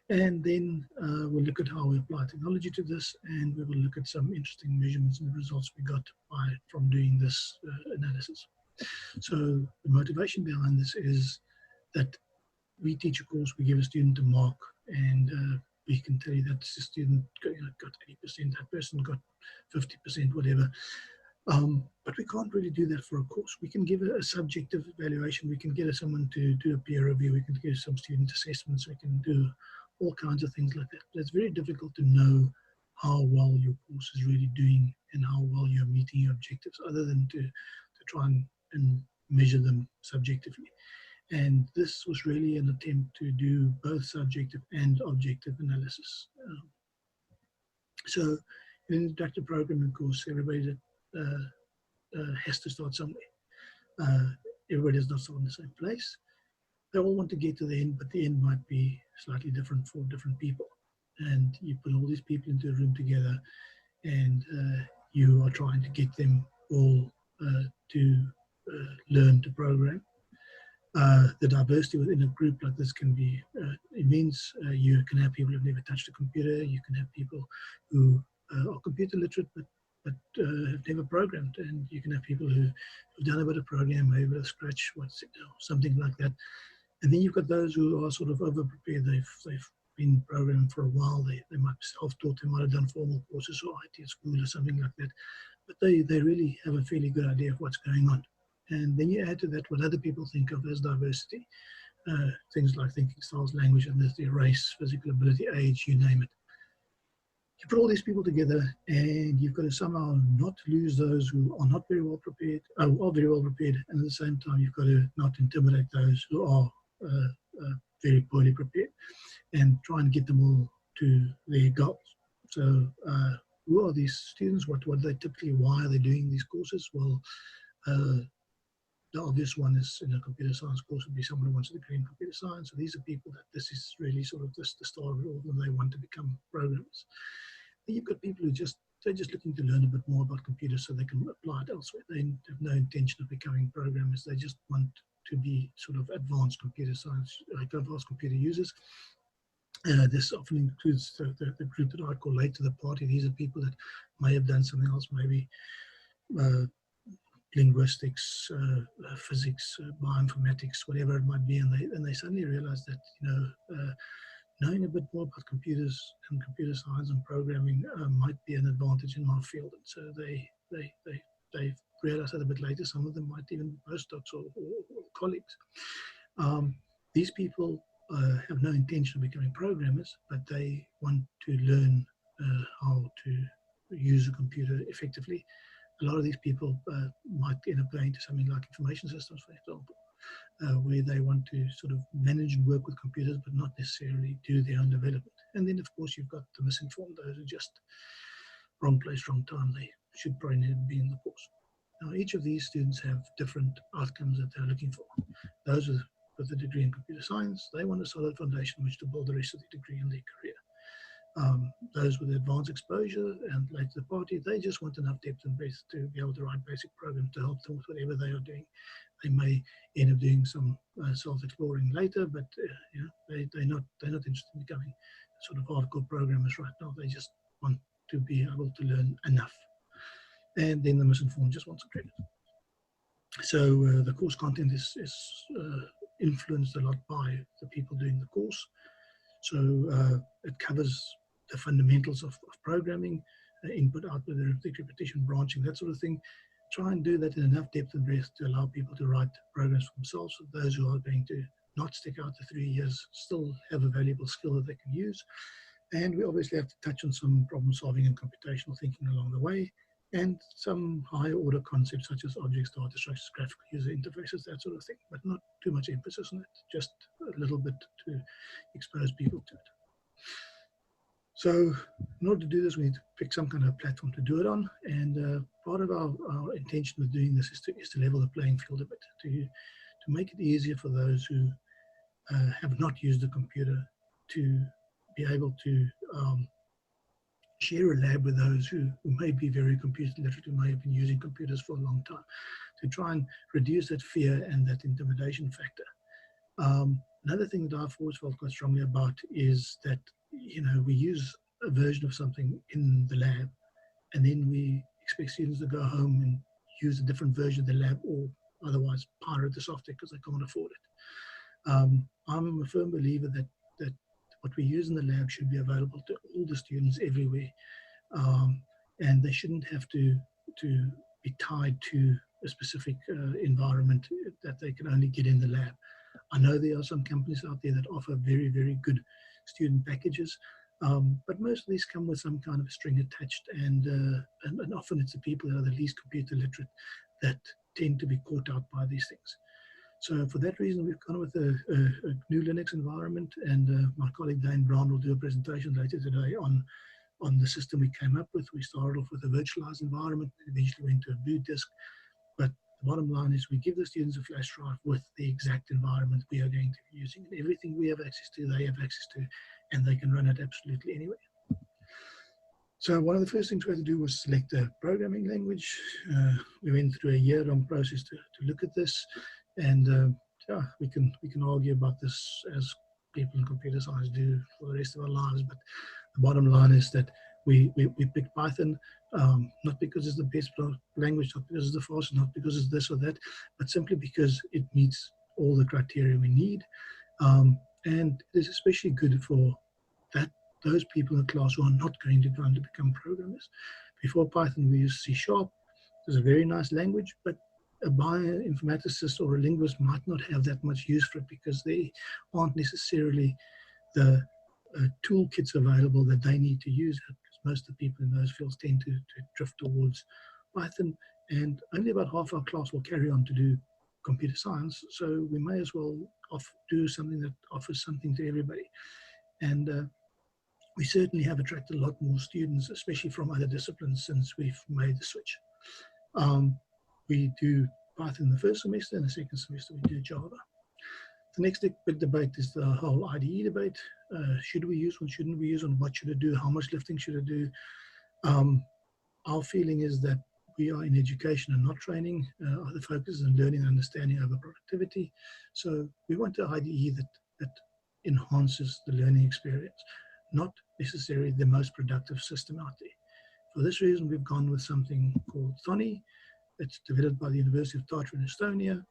And then we'll look at how we apply technology to this, and we will look at some interesting measurements and the results we got from doing this analysis. So the motivation behind this is that we teach a course, we give a student a mark, and we can tell you that the student got 80%, that person got 50%, whatever. But we can't really do that for a course. We can give a subjective evaluation, we can get someone to do a peer review, we can give some student assessments, we can do all kinds of things like that. But it's very difficult to know how well your course is really doing and how well you're meeting your objectives, other than to try and measure them subjectively. And this was really an attempt to do both subjective and objective analysis. So in an introductory programming course, everybody has to start somewhere. Everybody does not start in the same place. They all want to get to the end, but the end might be slightly different for different people. And you put all these people into a room together, and you are trying to get them all to learn to program. The diversity within a group like this can be immense. You can have people who've never touched a computer. You can have people who are computer literate but have never programmed, and you can have people who've done a bit of program, maybe a bit of Scratch, something like that. And then you've got those who are sort of over-prepared. They've been programming for a while. They might be self-taught. They might have done formal courses or IT at school or something like that. But they really have a fairly good idea of what's going on. And then you add to that what other people think of as diversity. Things like thinking styles, language, ethnicity, race, physical ability, age, you name it. You put all these people together and you've got to somehow not lose those who are not very well prepared, are very well prepared, and at the same time you've got to not intimidate those who are very poorly prepared, and try and get them all to their goals. So who are these students? What are they typically? Why are they doing these courses? Well, the obvious one is in a computer science course would be someone who wants a degree in computer science. So these are people that this is really sort of the start of it all, and they want to become programmers. Then you've got people who they're just looking to learn a bit more about computers so they can apply it elsewhere. They have no intention of becoming programmers. They just want to be sort of advanced computer science, like advanced computer users. This often includes the group that I call late to the party. These are people that may have done something else, maybe linguistics, physics, bioinformatics, whatever it might be, and they suddenly realize that, you know, knowing a bit more about computers and computer science and programming might be an advantage in my field. And so they realize that a bit later. Some of them might even be postdocs or colleagues. These people have no intention of becoming programmers, but they want to learn how to use a computer effectively. A lot of these people might end up going to something like information systems, for example, where they want to sort of manage and work with computers, but not necessarily do their own development. And then, of course, you've got the misinformed, those who just wrong place, wrong time. They should probably never be in the course. Now, each of these students have different outcomes that they're looking for. Those with a degree in computer science, they want a solid foundation on which to build the rest of the degree and their career. Those with advanced exposure and late to the party, they just want enough depth and breadth to be able to write basic programs to help them with whatever they are doing. They may end up doing some self-exploring later, but you know, they're not interested in becoming sort of hardcore programmers right now. They just want to be able to learn enough. And then the misinformed just wants a credit. So the course content is influenced a lot by the people doing the course. So it covers the fundamentals of programming, input, output, arithmetic, repetition, branching, that sort of thing. Try and do that in enough depth and breadth to allow people to write programs for themselves. So those who are going to not stick out the 3 years still have a valuable skill that they can use. And we obviously have to touch on some problem solving and computational thinking along the way, and some higher order concepts such as objects, data structures, graphical user interfaces, that sort of thing, but not too much emphasis on it, just a little bit to expose people to it. So in order to do this, we need to pick some kind of platform to do it on. And part of our intention of doing this is to level the playing field a bit, to make it easier for those who have not used a computer to be able to share a lab with those who may be very computer literate, who may have been using computers for a long time, to try and reduce that fear and that intimidation factor. Another thing that I've always felt quite strongly about is that, you know, we use a version of something in the lab, and then we expect students to go home and use a different version of the lab, or otherwise pirate the software because they can't afford it. I'm a firm believer that what we use in the lab should be available to all the students everywhere, and they shouldn't have to be tied to a specific environment that they can only get in the lab. I know there are some companies out there that offer very, very good student packages, but most of these come with some kind of string attached, and often it's the people that are the least computer literate that tend to be caught out by these things. So for that reason, we've gone with a GNU Linux environment, and my colleague Dane Brown will do a presentation later today on the system we came up with. We started off with a virtualized environment, and eventually went to a boot disk. But the bottom line is we give the students a flash drive with the exact environment we are going to be using. And everything we have access to, they have access to, and they can run it absolutely anywhere. So one of the first things we had to do was select a programming language. We went through a year-long process to look at this. And yeah, we can argue about this as people in computer science do for the rest of our lives. But the bottom line is that we picked Python, not because it's the best language, not because it's the fastest, not because it's this or that, but simply because it meets all the criteria we need. And it is especially good for those people in the class who are not going to go on to become programmers. Before Python, we used C#. It's a very nice language, but a bioinformaticist or a linguist might not have that much use for it because they aren't necessarily the toolkits available that they need to use it, because most of the people in those fields tend to drift towards Python, and only about half our class will carry on to do computer science, so we may as well do something that offers something to everybody. And we certainly have attracted a lot more students, especially from other disciplines, since we've made the switch. We do Python the first semester, and the second semester we do Java. The next big debate is the whole IDE debate. Should we use one? Shouldn't we use one? What should it do? How much lifting should it do? Our feeling is that we are in education and not training. The focus is on learning and understanding over productivity. So we want an IDE that enhances the learning experience, not necessarily the most productive system out there. For this reason, we've gone with something called Thoni. It's developed by the University of Tartu in Estonia,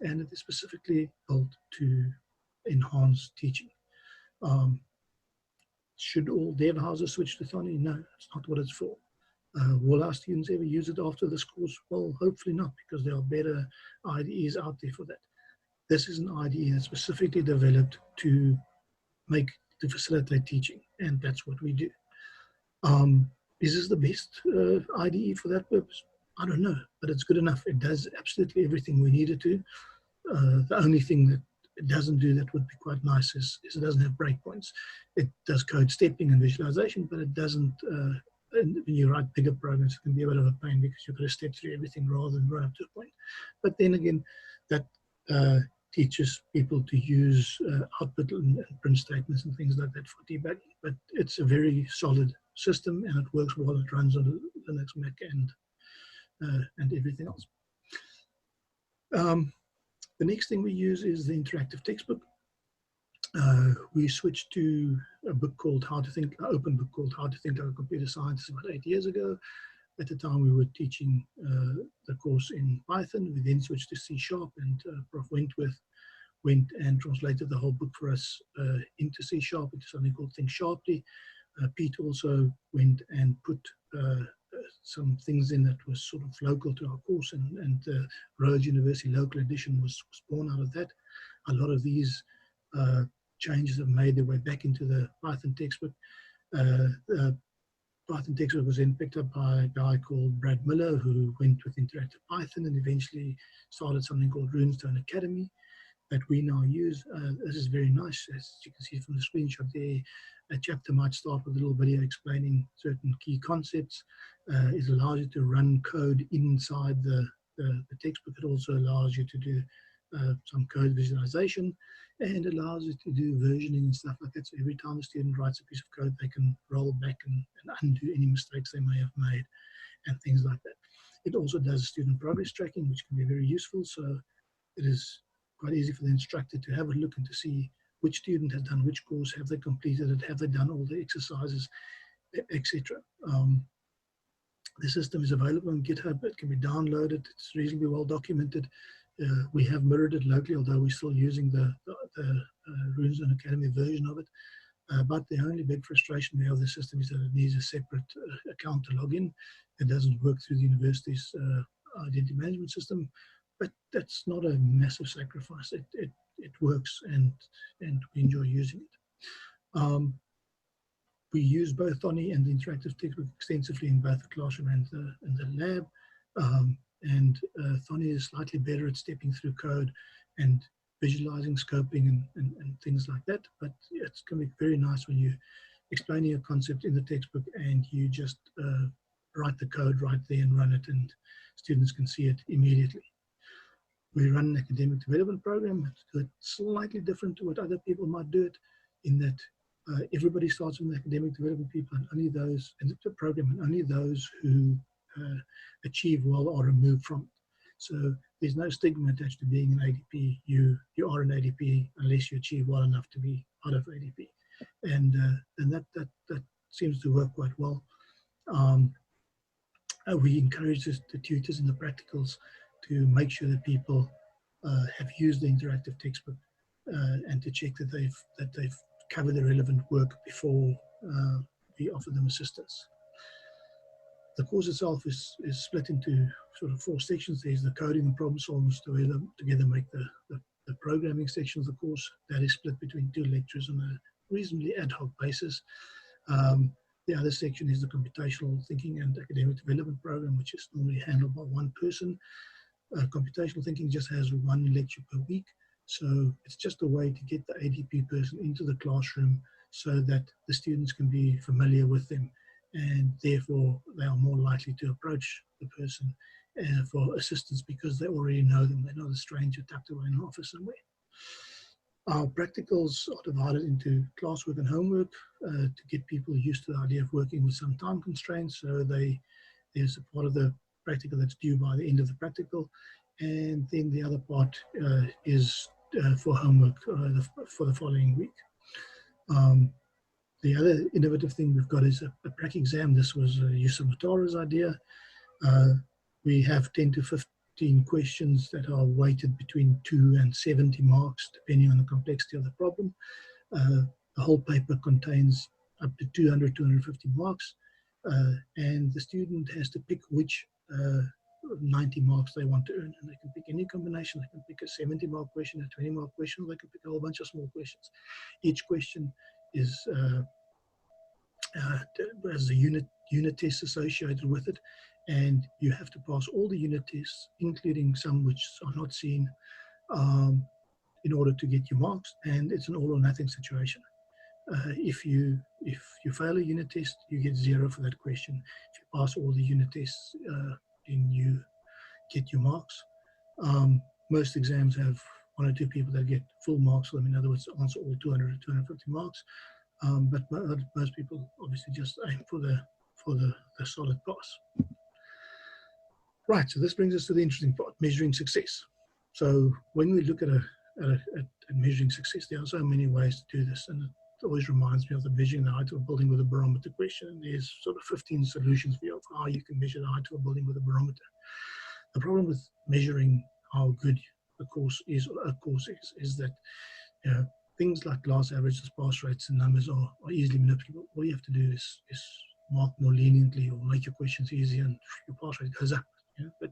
and it is specifically built to enhance teaching. Should all dev houses switch to Thoni? No, that's not what it's for. Will our students ever use it after this course? Well, hopefully not, because there are better IDEs out there for that. This is an IDE that's specifically developed to facilitate teaching, and that's what we do. Is this the best IDE for that purpose? I don't know, but it's good enough. It does absolutely everything we need it to. The only thing that it doesn't do that would be quite nice is it doesn't have breakpoints. It does code stepping and visualization, but it doesn't, when you write bigger programs, it can be a bit of a pain because you've got to step through everything rather than run up to a point. But then again, that teaches people to use output and print statements and things like that for debugging. But it's a very solid system, and it works well. It runs on Linux, Mac, and everything else. The next thing we use is the interactive textbook. We switched to a book called How to Think, an open book called How to Think Like a Computer Scientist about 8 years ago. At the time, we were teaching the course in Python. We then switched to C#, and Prof. Wentworth went and translated the whole book for us into C#, into something called Think Sharply. Pete also went and put some things in that was sort of local to our course, and the Rhodes University local edition was born out of that. A lot of these changes have made their way back into the Python textbook. Python textbook was then picked up by a guy called Brad Miller, who went with Interactive Python and eventually started something called Runestone Academy that we now use. This is very nice, as you can see from the screenshot there. A chapter might start with a little video explaining certain key concepts. It allows you to run code inside the textbook. It also allows you to do some code visualization, and allows you to do versioning and stuff like that. So every time a student writes a piece of code, they can roll back and undo any mistakes they may have made and things like that. It also does student progress tracking, which can be very useful. So it is quite easy for the instructor to have a look and to see which student has done which course, have they completed it, have they done all the exercises, etc. The system is available on GitHub. It can be downloaded. It's reasonably well documented. We have mirrored it locally, although we're still using the Runestone Academy version of it. But the only big frustration we have with the system is that it needs a separate account to log in. It doesn't work through the university's identity management system, but that's not a massive sacrifice. It works, and we enjoy using it. We use both Thoni and the interactive textbook extensively in both the classroom and the lab. Thoni is slightly better at stepping through code and visualizing, scoping, and things like that. But it's going to be very nice when you're explaining a concept in the textbook and you just write the code right there and run it, and students can see it immediately. We run an academic development program. It's slightly different to what other people might do it, in that everybody starts with academic development people, and only those in the program, and only those who achieve well are removed from it. So there's no stigma attached to being an ADP. You are an ADP unless you achieve well enough to be out of ADP, and that seems to work quite well. We encourage the tutors in the practicals to make sure that people have used the interactive textbook and to check that they've covered the relevant work before we offer them assistance. The course itself is split into sort of 4 sections. There's the coding and problem solving together make the programming section of the course. That is split between 2 lectures on a reasonably ad hoc basis. The other section is the computational thinking and academic development program, which is normally handled by one person. Computational thinking just has 1 lecture per week. So it's just a way to get the ADP person into the classroom so that the students can be familiar with them, and therefore they are more likely to approach the person for assistance because they already know them. They're not a stranger tucked away in an office somewhere. Our practicals are divided into classwork and homework to get people used to the idea of working with some time constraints. So there's a part of the practical that's due by the end of the practical, and then the other part is for homework for the following week. The other innovative thing we've got is a prac exam. This was Yusuf Mutara's idea. We have 10 to 15 questions that are weighted between 2 and 70 marks, depending on the complexity of the problem. The whole paper contains up to 200, 250 marks, and the student has to pick which 90 marks they want to earn. And they can pick any combination. They can pick a 70-mark question, a 20-mark question, or they can pick a whole bunch of small questions. Each question is has a unit test associated with it, and you have to pass all the unit tests, including some which are not seen, in order to get your marks. And it's an all or nothing situation. If you fail a unit test, you get 0 for that question. If you pass all the unit tests, then you get your marks. Most exams have 1 or 2 people that get full marks for them. In other words, answer all 200 or 250 marks. But most people obviously just aim for the solid pass. Right, so this brings us to the interesting part, measuring success. So when we look at measuring success, there are so many ways to do this, and it always reminds me of the measuring the height of a building with a barometer question. And there's sort of 15 solutions for you of how you can measure the height of a building with a barometer. The problem with measuring how good a course is that things like class averages, pass rates, and numbers are easily manipulable. All you have to do is mark more leniently or make your questions easier, and your pass rate goes up. But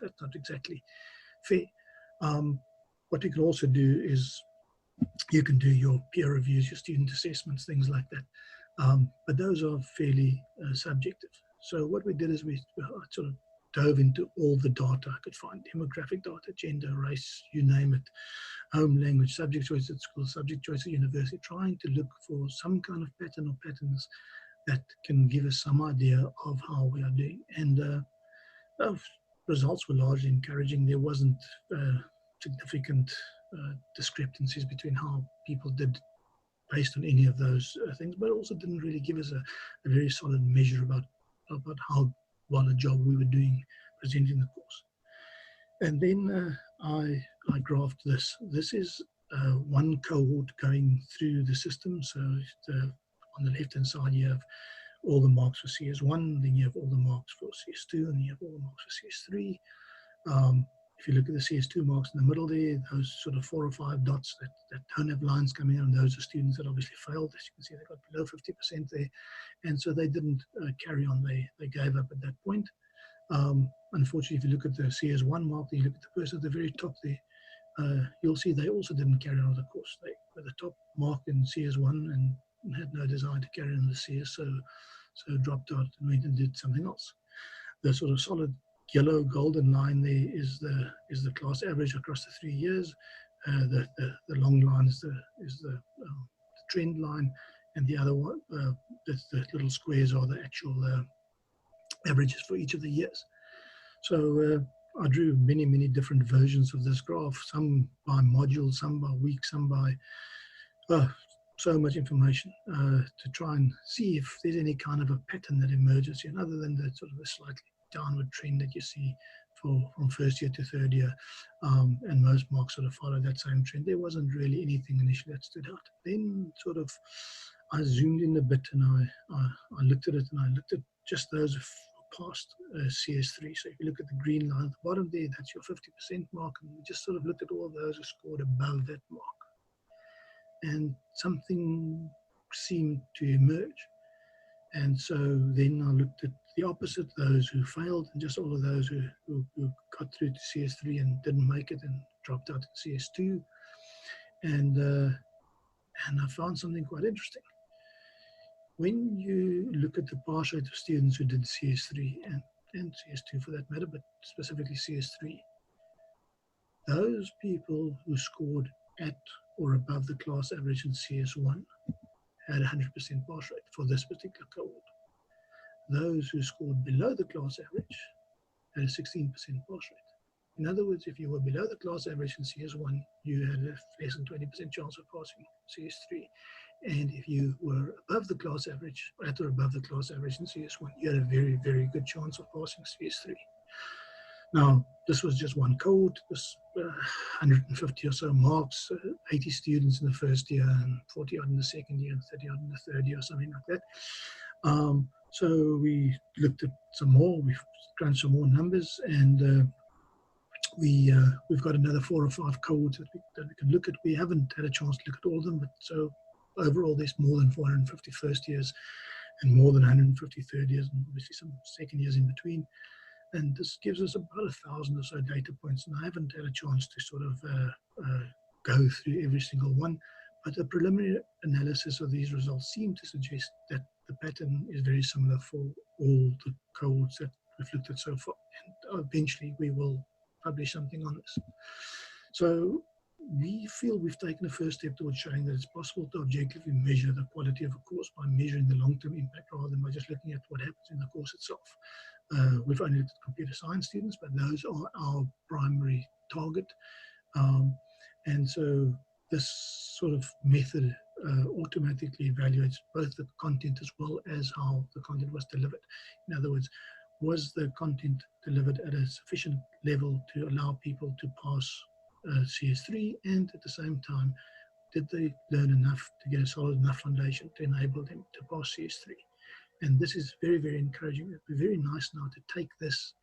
that's not exactly fair. What you can also do is you can do your peer reviews, your student assessments, things like that. But those are fairly subjective. So what we did is we sort of dove into all the data I could find: demographic data, gender, race, you name it, home language, subject choice at school, subject choice at university, trying to look for some kind of pattern or patterns that can give us some idea of how we are doing. And results were largely encouraging. There wasn't significant discrepancies between how people did based on any of those things, but it also didn't really give us a very solid measure about how well a job we were doing presenting the course. And then I graphed this. This is one cohort going through the system. So on the left-hand side, you have all the marks for CS1, then you have all the marks for CS2, and you have all the marks for CS3. If you look at the CS2 marks in the middle there, those sort of 4 or 5 dots that don't have lines coming out, and those are students that obviously failed. As you can see, they got below 50% there. And so they didn't carry on. They gave up at that point. Unfortunately, if you look at the CS1 mark, then you look at the person at the very top there, you'll see they also didn't carry on the course. They were the top mark in CS1 and had no desire to carry on the CS, so dropped out and went and did something else. The sort of solid yellow golden line there is the class average across the 3 years. The long line is the trend line, and the other one, the little squares are the actual averages for each of the years. So I drew many different versions of this graph, some by module, some by week, some by so much information to try and see if there's any kind of a pattern that emerges here, other than the sort of a slightly downward trend that you see from first year to third year, and most marks sort of follow that same trend. There wasn't really anything initially that stood out. Then sort of I zoomed in a bit, and I looked at it, and I looked at just those who passed CS3. So if you look at the green line at the bottom there, that's your 50% mark, and we just sort of looked at all those who scored above that mark. And something seemed to emerge. And so then I looked at the opposite, those who failed, and just all of those who got through to CS3 and didn't make it and dropped out to CS2. And I found something quite interesting. When you look at the pass rate of students who did CS3 and CS2 for that matter, but specifically CS3, those people who scored at or above the class average in CS1 had 100% pass rate for this particular cohort. Those who scored below the class average had a 16% pass rate. In other words, if you were below the class average in CS1, you had a less than 20% chance of passing CS3. And if you were above the class average, at or above the class average in CS1, you had a very good chance of passing CS3. Now, this was just one cohort, this 150 or so marks, 80 students in the first year and 40 odd in the second year and 30 odd in the third year or something like that. So we looked at some more, we've crunched some more numbers, and we've got another 4 or 5 codes that we can look at. We haven't had a chance to look at all of them, but so overall there's more than 450 first years and more than 150 third years, and obviously some second years in between. And this gives us about 1,000 or so data points, and I haven't had a chance to sort of go through every single one, but the preliminary analysis of these results seem to suggest that the pattern is very similar for all the cohorts that we've looked at so far, and eventually we will publish something on this. So we feel we've taken a first step towards showing that it's possible to objectively measure the quality of a course by measuring the long-term impact rather than by just looking at what happens in the course itself. We've only looked at computer science students, but those are our primary target. And so this sort of method automatically evaluates both the content as well as how the content was delivered. In other words, was the content delivered at a sufficient level to allow people to pass CS3, and at the same time, did they learn enough to get a solid enough foundation to enable them to pass CS3? And this is very, very encouraging. It would be very nice now to take this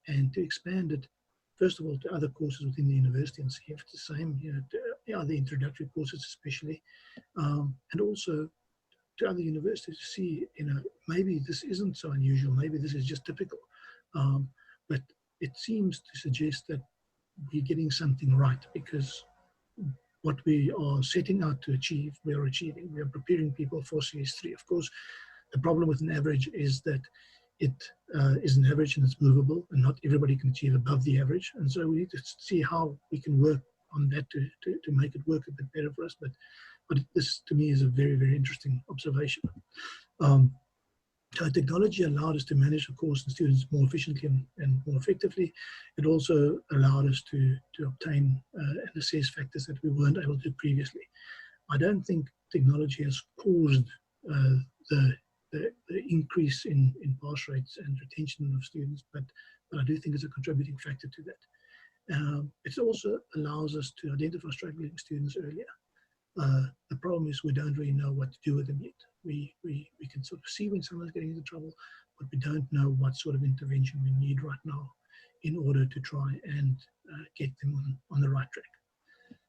and to expand it, first of all, to other courses within the university and see if it's the same, you know, to other introductory courses especially, and also to other universities to see, you know, maybe this isn't so unusual, maybe this is just typical. But it seems to suggest that we're getting something right, because what we are setting out to achieve, we are achieving. We are preparing people for CS3. Of course, the problem with an average is that it is an average and it's movable, and not everybody can achieve above the average. And so we need to see how we can work on that to make it work a bit better for us. But this, to me, is a very, very interesting observation. So technology allowed us to manage the course and students more efficiently and more effectively. It also allowed us to obtain and assess factors that we weren't able to previously. I don't think technology has caused the increase in pass rates and retention of students, but I do think it's a contributing factor to that. It also allows us to identify struggling students earlier. The problem is we don't really know what to do with them yet. We can sort of see when someone's getting into trouble, but we don't know what sort of intervention we need right now in order to try and get them on the right track.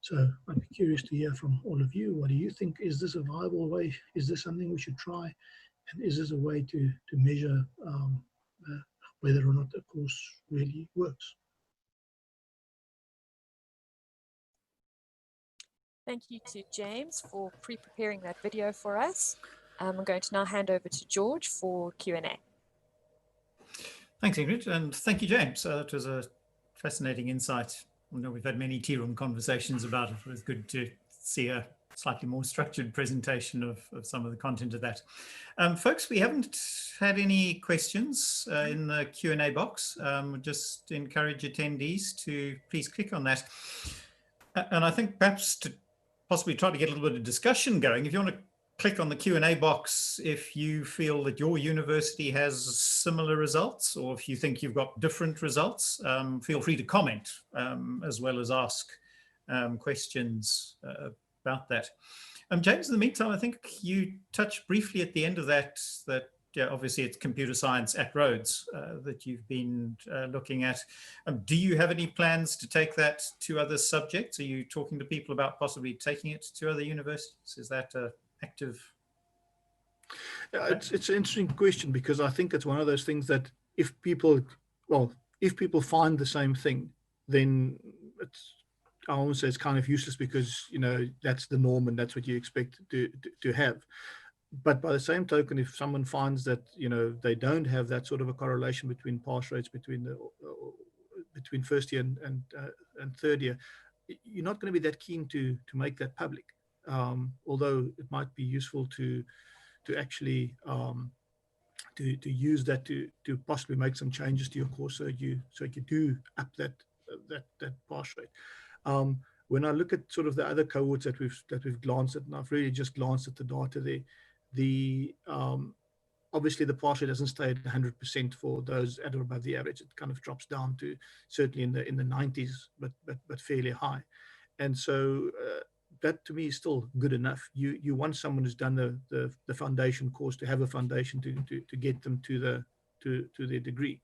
So I'd be curious to hear from all of you. What do you think? Is this a viable way? Is this something we should try? And is this a way to measure whether or not the course really works? Thank you to James for pre-preparing that video for us. I'm going to now hand over to George for Q&A. Thanks, Ingrid, and thank you, James. That was a fascinating insight. I know we've had many tea room conversations about it. It was good to see a slightly more structured presentation of some of the content of that. Folks, we haven't had any questions in the Q&A box. Just encourage attendees to please click on that. And I think perhaps to possibly try to get a little bit of discussion going, if you want to click on the Q&A box if you feel that your university has similar results, or if you think you've got different results, feel free to comment as well as ask questions about that. James, in the meantime, I think you touched briefly at the end of that yeah, obviously it's computer science at Rhodes that you've been looking at. Do you have any plans to take that to other subjects? Are you talking to people about possibly taking it to other universities? Is that active? Yeah, it's an interesting question, because I think it's one of those things that if people find the same thing, then I almost say it's kind of useless, because, you know, that's the norm and that's what you expect to have. But by the same token, if someone finds that, you know, they don't have that sort of a correlation between pass rates between first year and third year, you're not going to be that keen to make that public. Although it might be useful to actually to use that to possibly make some changes to your course, so you do up that pass rate. When I look at sort of the other cohorts that we've glanced at, and I've really just glanced at the data there, obviously the pass rate doesn't stay at 100% for those at or above the average. It kind of drops down to certainly in the 90s, but fairly high. And so that to me is still good enough. You want someone who's done the foundation course to have a foundation to get them to their degree.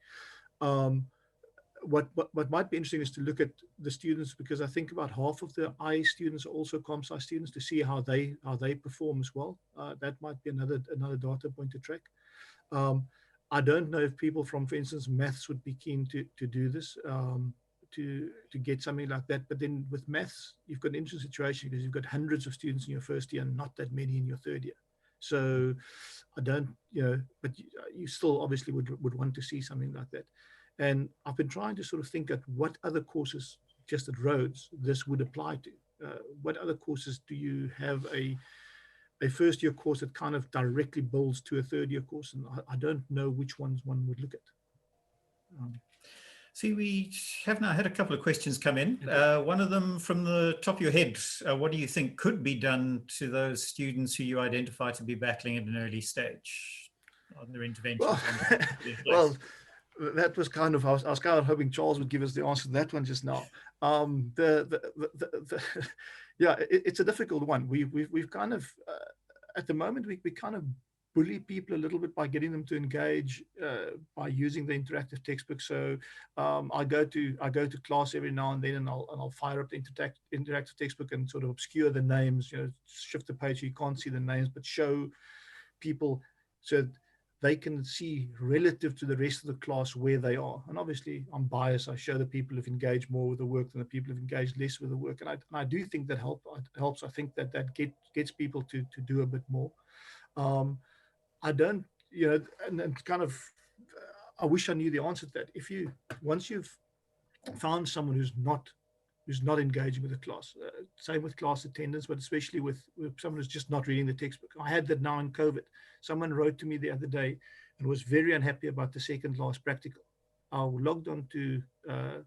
What might be interesting is to look at the students, because I think about half of the IE students are also comp sci students, to see how they perform as well. That might be another data point to track. I don't know if people from, for instance, maths would be keen to do this, to get something like that. But then with maths, you've got an interesting situation because you've got hundreds of students in your first year and not that many in your third year. So I don't, but you still obviously would want to see something like that. And I've been trying to sort of think at what other courses just at Rhodes this would apply to. What other courses do you have a first year course that kind of directly builds to a third year course? And I don't know which ones one would look at. See, we have now had a couple of questions come in. One of them from the top of your head, what do you think could be done to those students who you identify to be battling at an early stage? Are there interventions? Well, that was kind of, I was kind of hoping Charles would give us the answer to that one just now. Yeah, it's a difficult one. We've kind of, at the moment, we kind of bully people a little bit by getting them to engage by using the interactive textbook. So I go to class every now and then, and I'll fire up the interactive textbook and sort of obscure the names, shift the page so you can't see the names, but show people so they can see relative to the rest of the class where they are. And obviously I'm biased. I show the people who've engaged more with the work than the people who've engaged less with the work. And I do think that helps. I think that gets people to do a bit more. I don't, and kind of, I wish I knew the answer to that. Once you've found someone who's not engaging with the class, same with class attendance, but especially with someone who's just not reading the textbook. I had that now in COVID. Someone wrote to me the other day and was very unhappy about the second last practical. I logged onto the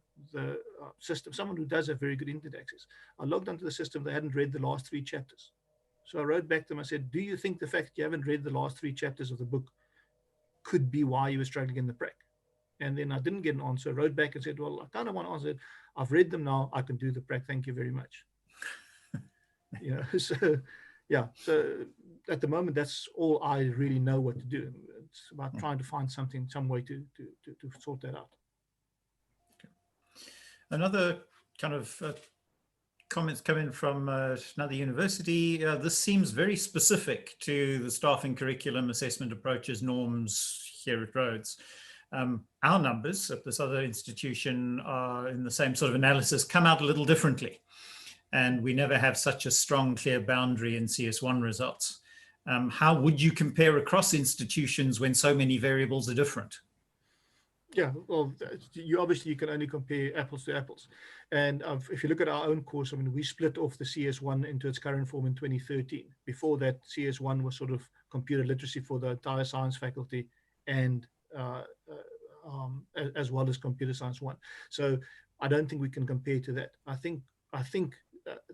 system, someone who does have very good internet access. I logged onto the system, they hadn't read the last 3 chapters. So I wrote back to them, I said, do you think the fact that you haven't read the last 3 chapters of the book could be why you were struggling in the prac? And then I didn't get an answer. I wrote back and said, well, I kind of want to answer it. I've read them now. I can do the prac. Thank you very much. So yeah. So at the moment, that's all I really know what to do. It's about trying to find some way to sort that out. Another kind of comments coming from another university. This seems very specific to the staffing curriculum, assessment approaches, norms here at Rhodes. Our numbers at this other institution are in the same sort of analysis, come out a little differently. And we never have such a strong, clear boundary in CS1 results. How would you compare across institutions when so many variables are different? Yeah, well, you can only compare apples to apples. And if you look at our own course, I mean, we split off the CS1 into its current form in 2013. Before that, CS1 was sort of computer literacy for the entire science faculty, and as well as computer science 1. So I don't think we can compare to that. I think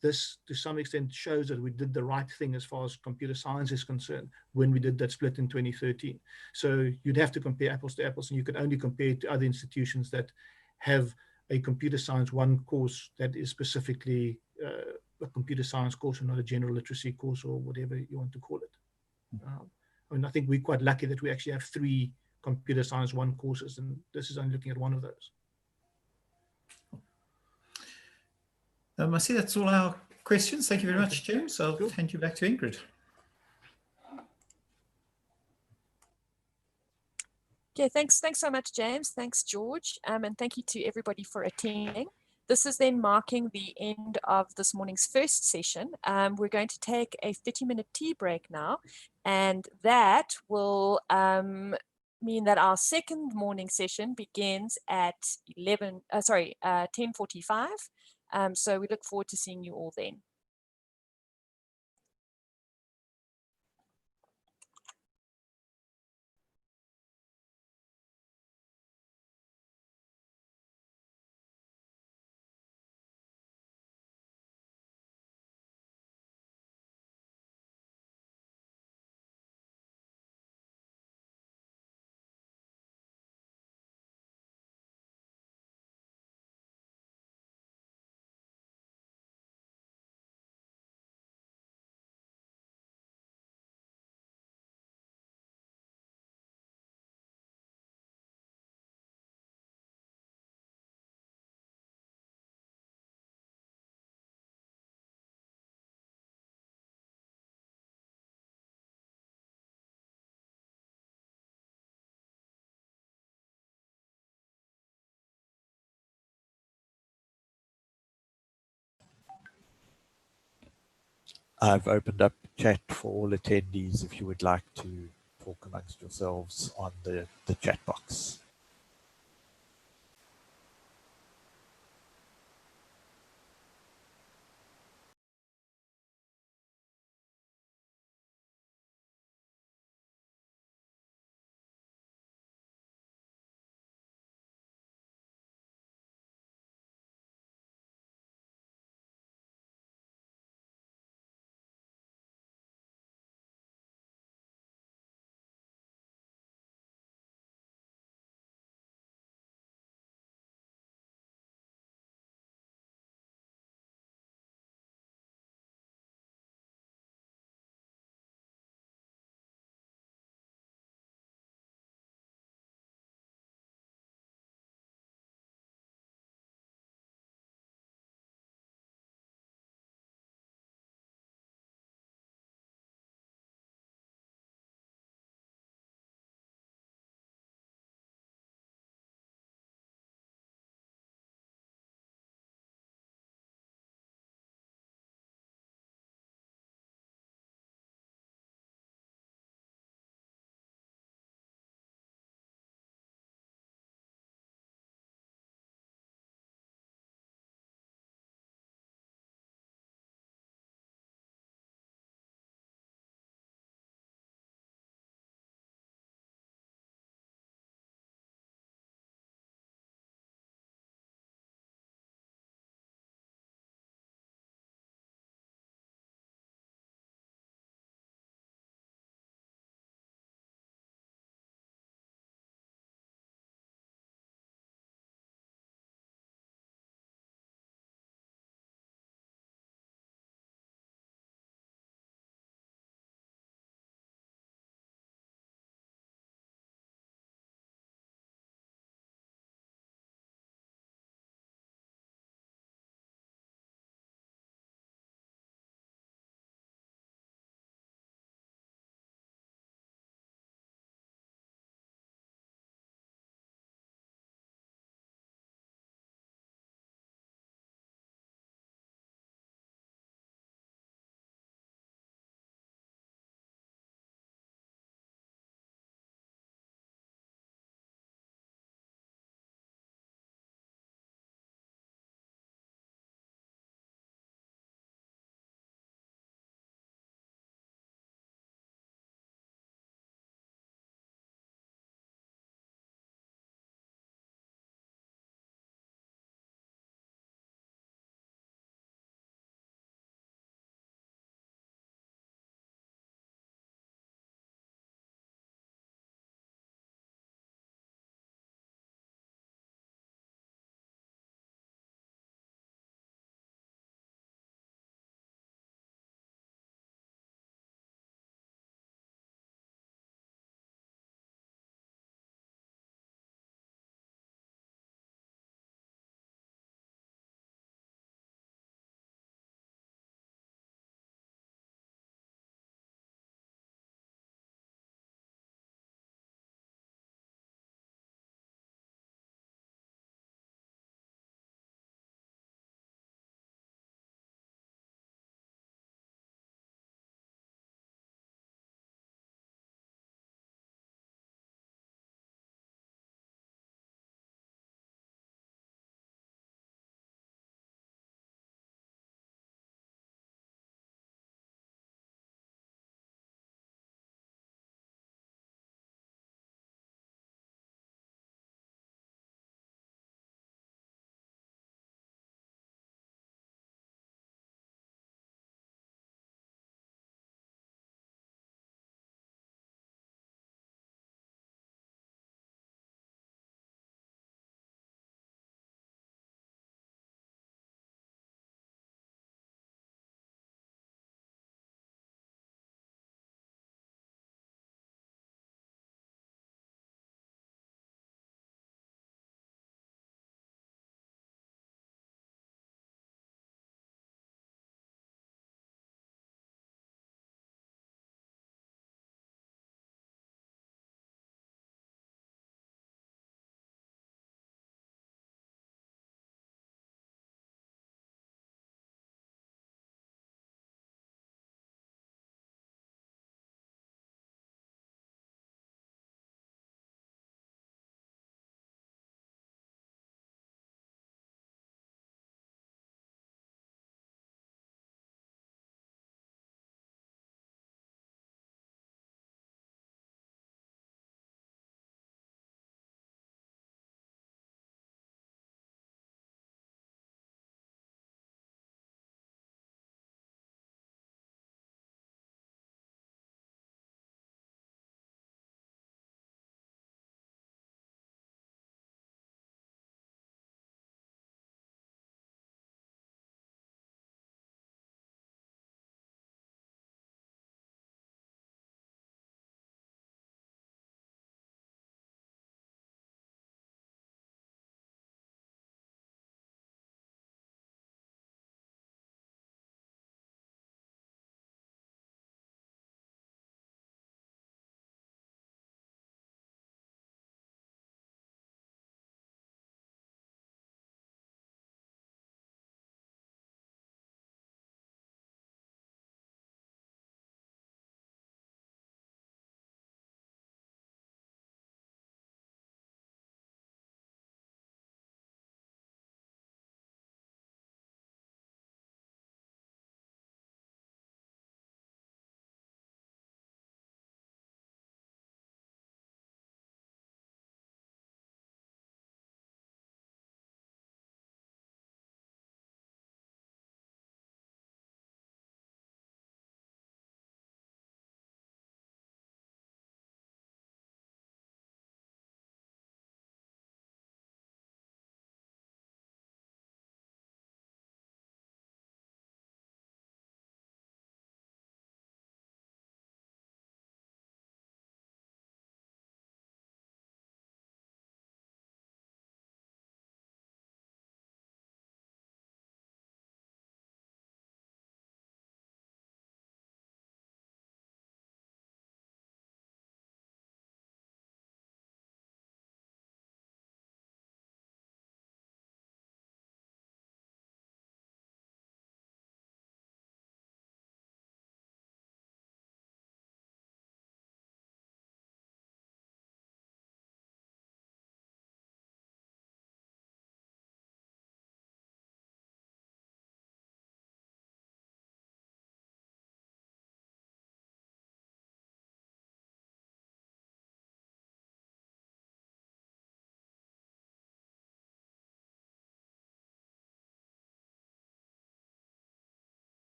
this to some extent shows that we did the right thing as far as computer science is concerned when we did that split in 2013. So you'd have to compare apples to apples, and you can only compare to other institutions that have a computer science 1 course that is specifically a computer science course and not a general literacy course or whatever you want to call it. I mean, I think we're quite lucky that we actually have 3 computer science 1 courses, and this is only looking at one of those. I see that's all our questions. Thank you very much, James. I'll hand you back to Ingrid. Okay, thanks so much, James. Thanks, George. And thank you to everybody for attending. This is then marking the end of this morning's first session. We're going to take a 30-minute tea break now, and that will mean that our second morning session begins at 10:45. So we look forward to seeing you all then. I've opened up chat for all attendees if you would like to talk amongst yourselves on the chat box.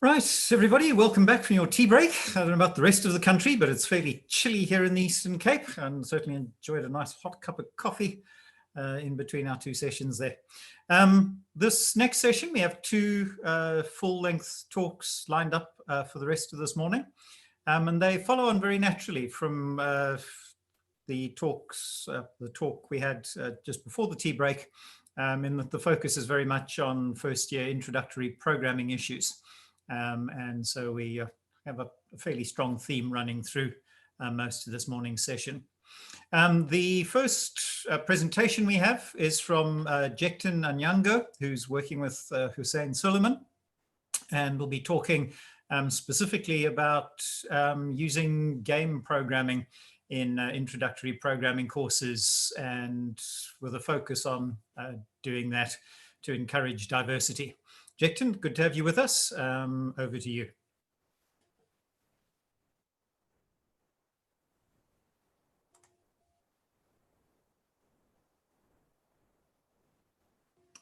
Right, everybody, welcome back from your tea break. I don't know about the rest of the country, but it's fairly chilly here in the Eastern Cape, and certainly enjoyed a nice hot cup of coffee in between our two sessions there. This next session, we have two full-length talks lined up for the rest of this morning, and they follow on very naturally from the talk we had just before the tea break, in that the focus is very much on first-year introductory programming issues. And so we have a fairly strong theme running through most of this morning's session. The first presentation we have is from Jektan Anyango, who's working with Hussein Suleiman, and we'll be talking specifically about using game programming in introductory programming courses, and with a focus on doing that to encourage diversity. Jektan, good to have you with us. Over to you.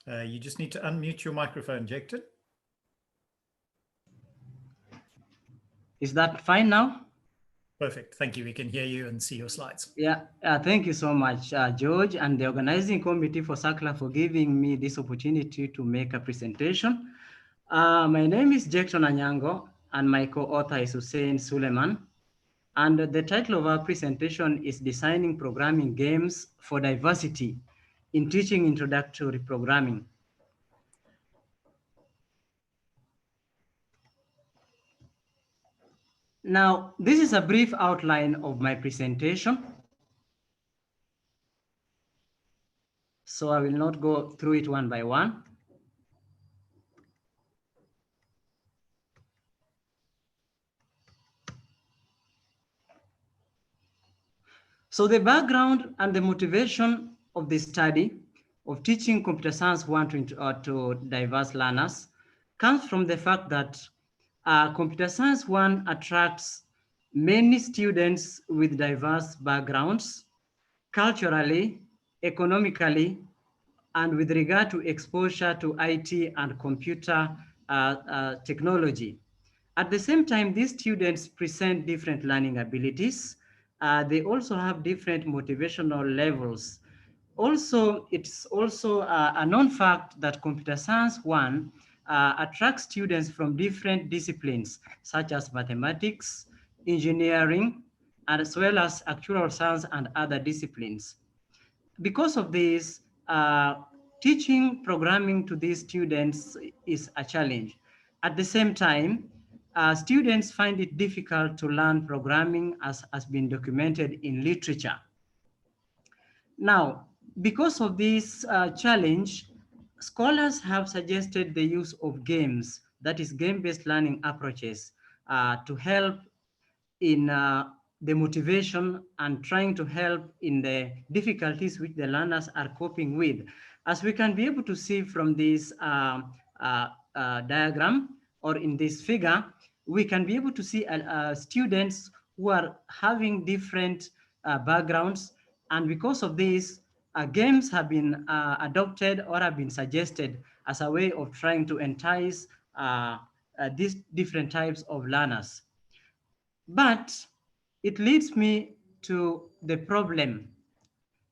You just need to unmute your microphone, Jektan. Is that fine now? Perfect. Thank you. We can hear you and see your slides. Yeah, thank you so much, George, and the organizing committee for Sacla for giving me this opportunity to make a presentation. My name is Jektan Anyango, and my co-author is Hussein Suleiman. And the title of our presentation is Designing Programming Games for Diversity in Teaching Introductory Programming. Now, this is a brief outline of my presentation. So I will not go through it one by one. So the background and the motivation of the study of teaching computer science 1 to diverse learners comes from the fact that computer science 1 attracts many students with diverse backgrounds, culturally, economically, and with regard to exposure to IT and computer technology. At the same time, these students present different learning abilities. They also have different motivational levels. Also, it's also a known fact that computer science 1 attracts students from different disciplines, such as mathematics, engineering, and as well as actuarial science and other disciplines. Because of this, teaching programming to these students is a challenge. At the same time, students find it difficult to learn programming, as has been documented in literature. Now, because of this challenge, scholars have suggested the use of games, that is game-based learning approaches, to help in the motivation and trying to help in the difficulties which the learners are coping with. As we can be able to see from this diagram or in this figure, we can be able to see students who are having different backgrounds, and because of this, games have been adopted or have been suggested as a way of trying to entice these different types of learners. But it leads me to the problem,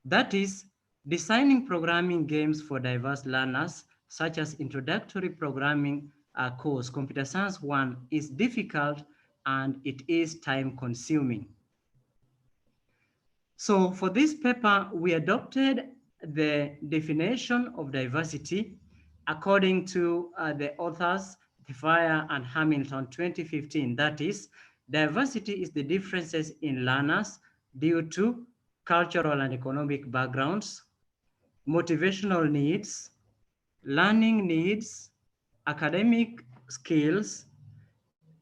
that is designing programming games for diverse learners, such as introductory programming course, Computer Science 1, is difficult and it is time consuming. So for this paper, we adopted the definition of diversity according to the authors, Thefire and Hamilton 2015. That is, diversity is the differences in learners due to cultural and economic backgrounds, motivational needs, learning needs, academic skills,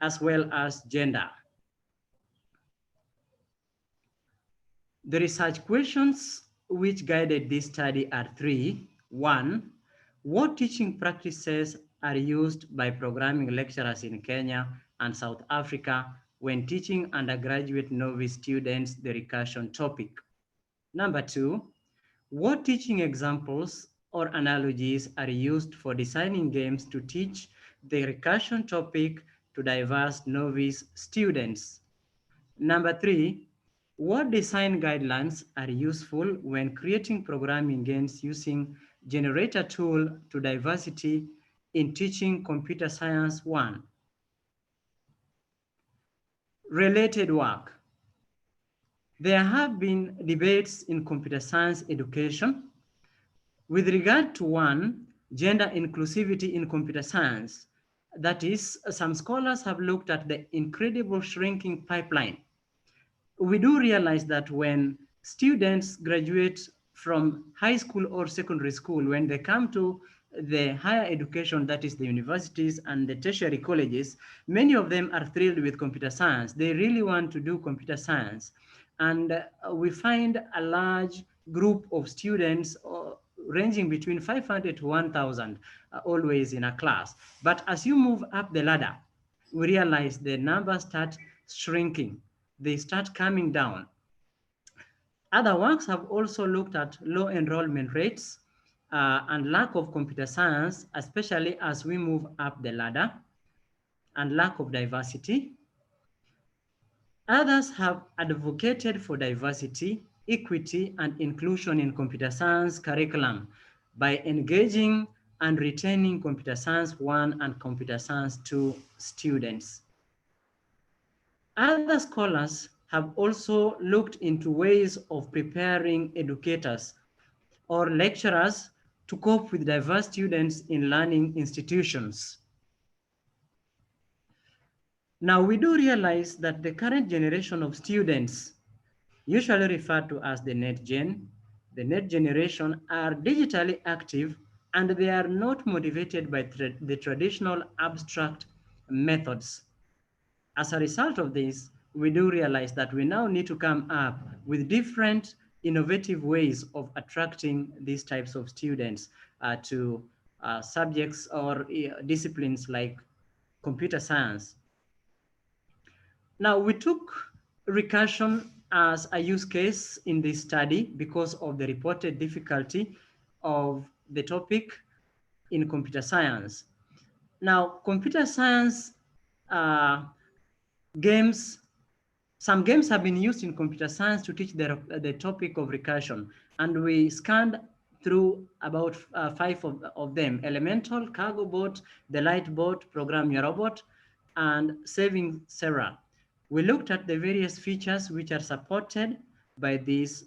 as well as gender. The research questions which guided this study are three. One, what teaching practices are used by programming lecturers in Kenya and South Africa when teaching undergraduate novice students the recursion topic? Number two, what teaching examples or analogies are used for designing games to teach the recursion topic to diverse novice students? Number 3, what design guidelines are useful when creating programming games using generator tool to diversity in teaching computer science 1? Related work. There have been debates in computer science education with regard to 1, gender inclusivity in computer science. That is, some scholars have looked at the incredible shrinking pipeline. We do realize that when students graduate from high school or secondary school, when they come to the higher education, that is the universities and the tertiary colleges, many of them are thrilled with computer science. They really want to do computer science. And we find a large group of students ranging between 500 to 1,000 always in a class. But as you move up the ladder, we realize the numbers start shrinking. They start coming down. Other works have also looked at low enrollment rates and lack of computer science, especially as we move up the ladder, and lack of diversity. Others have advocated for diversity, equity, and inclusion in computer science curriculum by engaging and retaining computer science 1 and computer science 2 students. Other scholars have also looked into ways of preparing educators or lecturers to cope with diverse students in learning institutions. Now, we do realize that the current generation of students, usually referred to as the net generation, are digitally active and they are not motivated by the traditional abstract methods. As a result of this, we do realize that we now need to come up with different innovative ways of attracting these types of students to subjects or disciplines like computer science. Now, we took recursion as a use case in this study because of the reported difficulty of the topic in computer science. Now, computer science games, some games have been used in computer science to teach the topic of recursion, and we scanned through about 5 of them: Elemental, Cargo Bot, the Light Bot, Program Your Robot, and Saving Sarah. We looked at the various features which are supported by these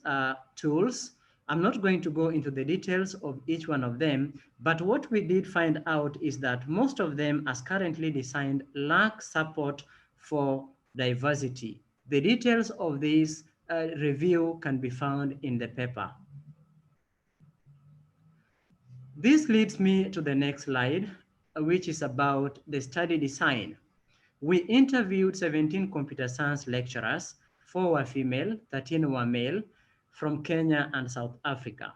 tools. I'm not going to go into the details of each one of them, but what we did find out is that most of them, as currently designed, lack support for diversity. The details of this review can be found in the paper. This leads me to the next slide, which is about the study design. We interviewed 17 computer science lecturers, 4 were female, 13 were male, from Kenya and South Africa.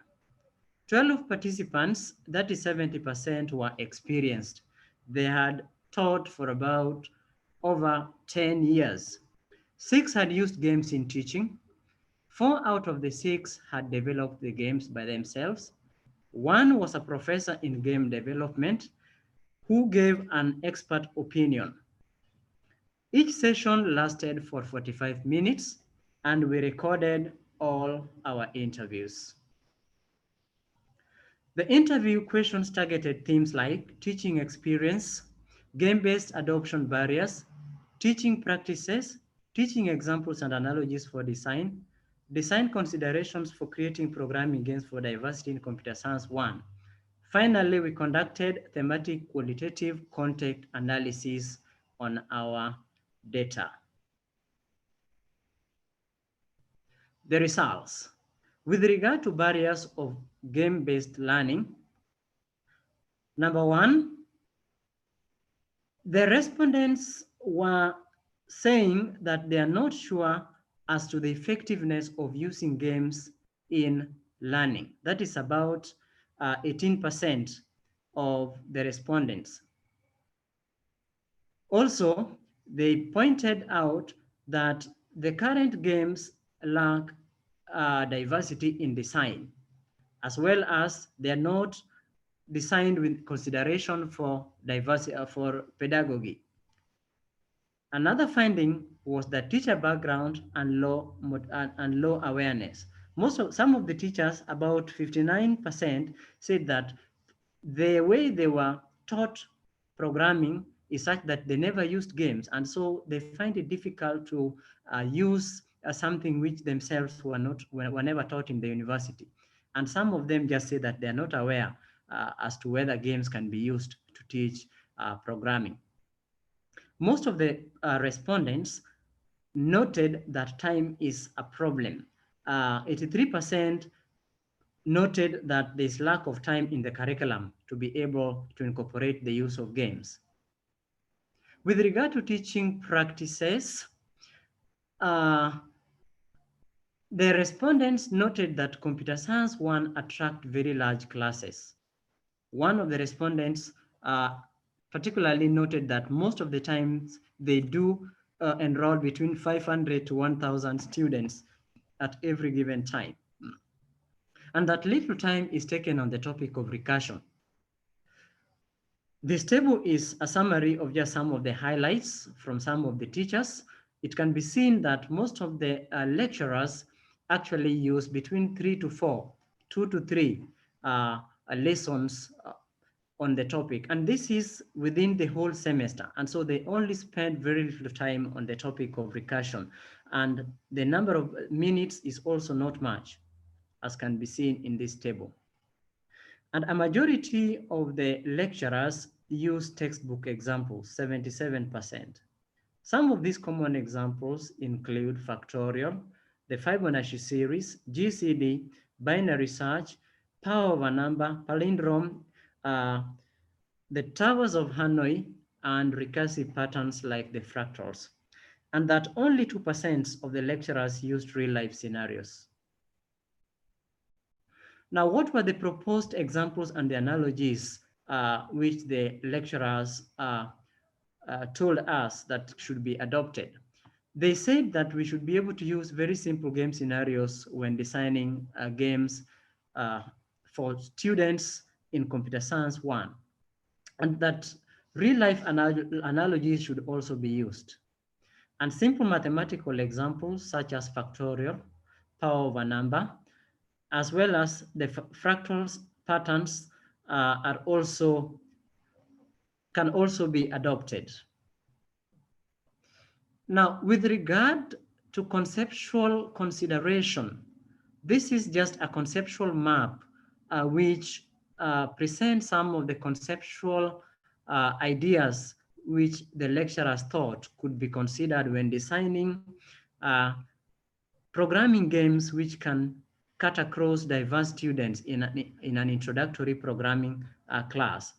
12 participants, that is 70%, were experienced. They had taught for about over 10 years. 6 had used games in teaching. 4 out of the 6 had developed the games by themselves. 1 was a professor in game development who gave an expert opinion. Each session lasted for 45 minutes, and we recorded all our interviews. The interview questions targeted themes like teaching experience, game-based adoption barriers, teaching practices, teaching examples and analogies for design, design considerations for creating programming games for diversity in computer science 1. Finally, we conducted thematic qualitative content analysis on our data. The results. With regard to barriers of game-based learning, number 1, the respondents were saying that they are not sure as to the effectiveness of using games in learning. That is about 18% of the respondents. Also, they pointed out that the current games lack diversity in design, as well as they are not designed with consideration for diversity for pedagogy. Another finding was that teacher background and low awareness. Some of the teachers, about 59%, said that the way they were taught programming is such that they never used games, and so they find it difficult to use something which themselves were never taught in the university. And some of them just say that they are not aware as to whether games can be used to teach programming. Most of the respondents noted that time is a problem. 83% noted that there's lack of time in the curriculum to be able to incorporate the use of games. With regard to teaching practices, the respondents noted that computer science 1 attract very large classes. One of the respondents particularly noted that most of the times they do enroll between 500 to 1,000 students at every given time, and that little time is taken on the topic of recursion. This table is a summary of just some of the highlights from some of the teachers. It can be seen that most of the lecturers actually use between 3 to 4, 2 to 3 lessons on the topic, and this is within the whole semester, and so they only spend very little time on the topic of recursion, and the number of minutes is also not much, as can be seen in this table. And a majority of the lecturers use textbook examples, 77%. Some of these common examples include factorial, the Fibonacci series, GCD, binary search, power of a number, palindrome, the towers of Hanoi, and recursive patterns like the fractals. And that only 2% of the lecturers used real-life scenarios. Now, what were the proposed examples and the analogies which the lecturers told us that should be adopted? They said that we should be able to use very simple game scenarios when designing games for students in Computer Science 1, and that real-life analogies should also be used. And simple mathematical examples such as factorial, power of a number, as well as the fractals patterns can also be adopted. Now, with regard to conceptual consideration, this is just a conceptual map which presents some of the conceptual ideas which the lecturers thought could be considered when designing programming games which can cut across diverse students in an introductory programming class.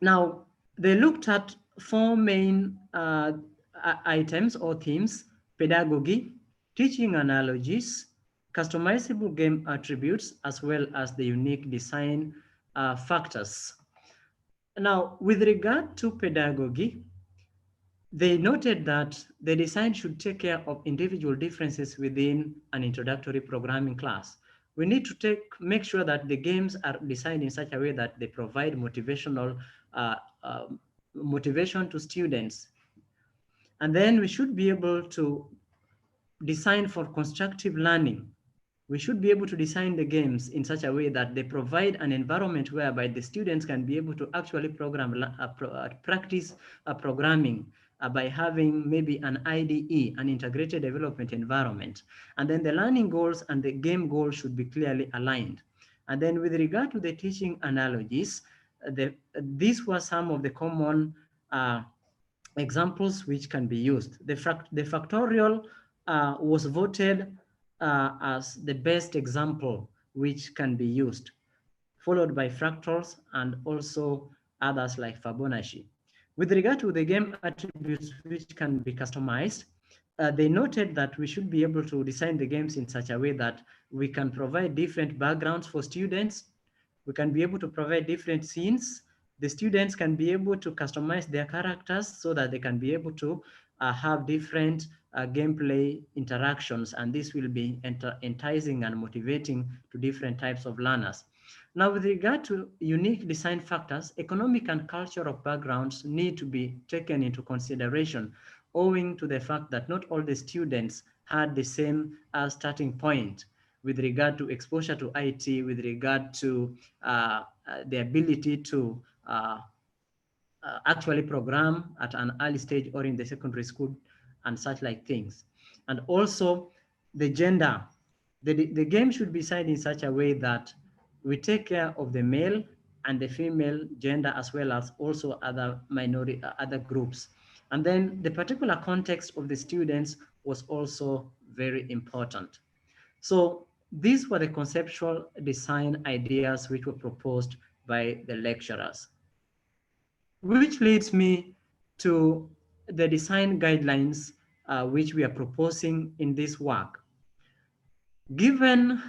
Now, they looked at 4 main items or themes: pedagogy, teaching analogies, customizable game attributes, as well as the unique design factors. Now, with regard to pedagogy, they noted that the design should take care of individual differences within an introductory programming class. We need to make sure that the games are designed in such a way that they provide motivation to students. And then we should be able to design for constructive learning. We should be able to design the games in such a way that they provide an environment whereby the students can be able to actually practice programming by having maybe an IDE, an integrated development environment. And then the learning goals and the game goals should be clearly aligned. And then with regard to the teaching analogies, these were some of the common examples which can be used. The factorial was voted as the best example which can be used, followed by fractals and also others like Fibonacci. With regard to the game attributes which can be customized, they noted that we should be able to design the games in such a way that we can provide different backgrounds for students. We can be able to provide different scenes. The students can be able to customize their characters so that they can be able to have different gameplay interactions, and this will be enticing and motivating to different types of learners. Now, with regard to unique design factors, economic and cultural backgrounds need to be taken into consideration, owing to the fact that not all the students had the same starting point with regard to exposure to IT, with regard to the ability to actually program at an early stage or in the secondary school and such like things. And also the gender. The game should be designed in such a way that we take care of the male and the female gender, as well as also other minority, other groups. And then the particular context of the students was also very important. So these were the conceptual design ideas which were proposed by the lecturers. Which leads me to the design guidelines which we are proposing in this work. Given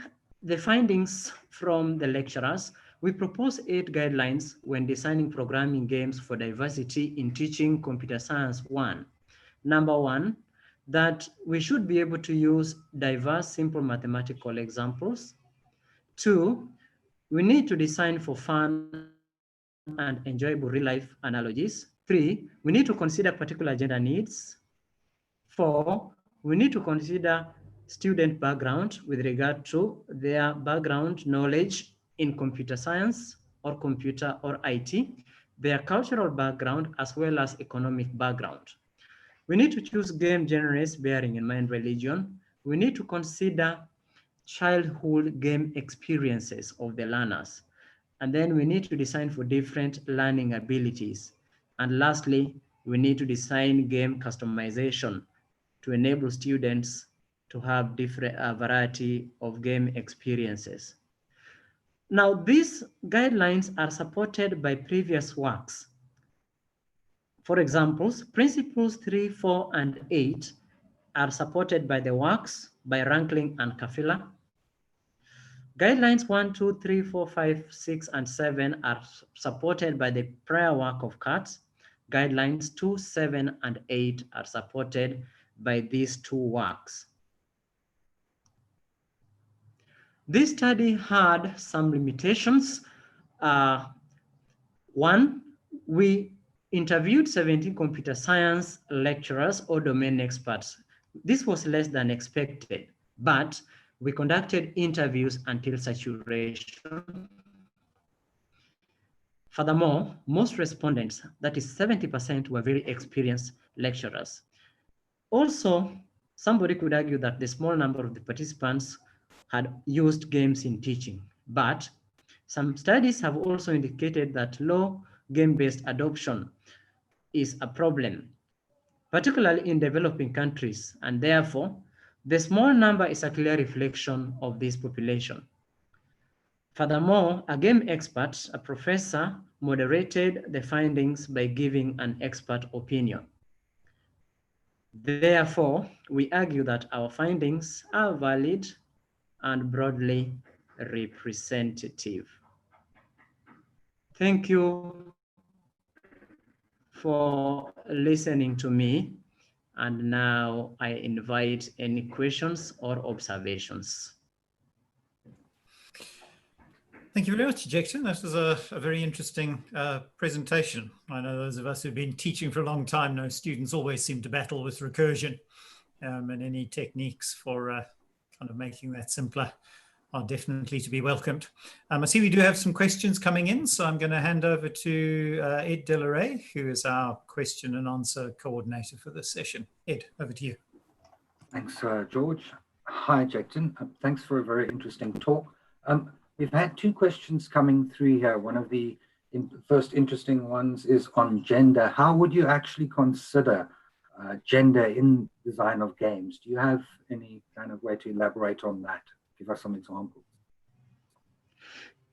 the findings from the lecturers, we propose 8 guidelines when designing programming games for diversity in teaching computer science 1. Number 1, that we should be able to use diverse simple mathematical examples. 2, we need to design for fun and enjoyable real-life analogies. 3, we need to consider particular gender needs. 4, we need to consider student background with regard to their background knowledge in computer science or computer or IT, their cultural background, as well as economic background. We need to choose game genres bearing in mind religion. We need to consider childhood game experiences of the learners. And then we need to design for different learning abilities. And lastly, we need to design game customization to enable students to have different variety of game experiences. Now, these guidelines are supported by previous works. For example, principles 3, 4, and 8 are supported by the works by Rankling and Kafila. Guidelines 1, 2, 3, 4, 5, 6, and 7 are supported by the prior work of Katz. Guidelines 2, 7, and 8 are supported by these 2 works. This study had some limitations. One, we interviewed 17 computer science lecturers or domain experts. This was less than expected, but we conducted interviews until saturation. Furthermore, most respondents, that is 70%, were very experienced lecturers. Also, somebody could argue that the small number of the participants had used games in teaching, but some studies have also indicated that low game-based adoption is a problem, particularly in developing countries, and therefore, the small number is a clear reflection of this population. Furthermore, a game expert, a professor, moderated the findings by giving an expert opinion. Therefore, we argue that our findings are valid and broadly representative. Thank you for listening to me. And now I invite any questions or observations. Thank you very much, Jackson. That was a very interesting presentation. I know those of us who've been teaching for a long time know students always seem to battle with recursion, and any techniques for kind of making that simpler are definitely to be welcomed. I see we do have some questions coming in, so I'm going to hand over to Ed Delaray, who is our question and answer coordinator for this session. Ed, over to you. Thanks, George. Hi, Jackson. Thanks for a very interesting talk. We've had 2 questions coming through here. One of the first interesting ones is on gender. How would you actually consider gender in design of games? Do you have any kind of way to elaborate on that? Give us some examples.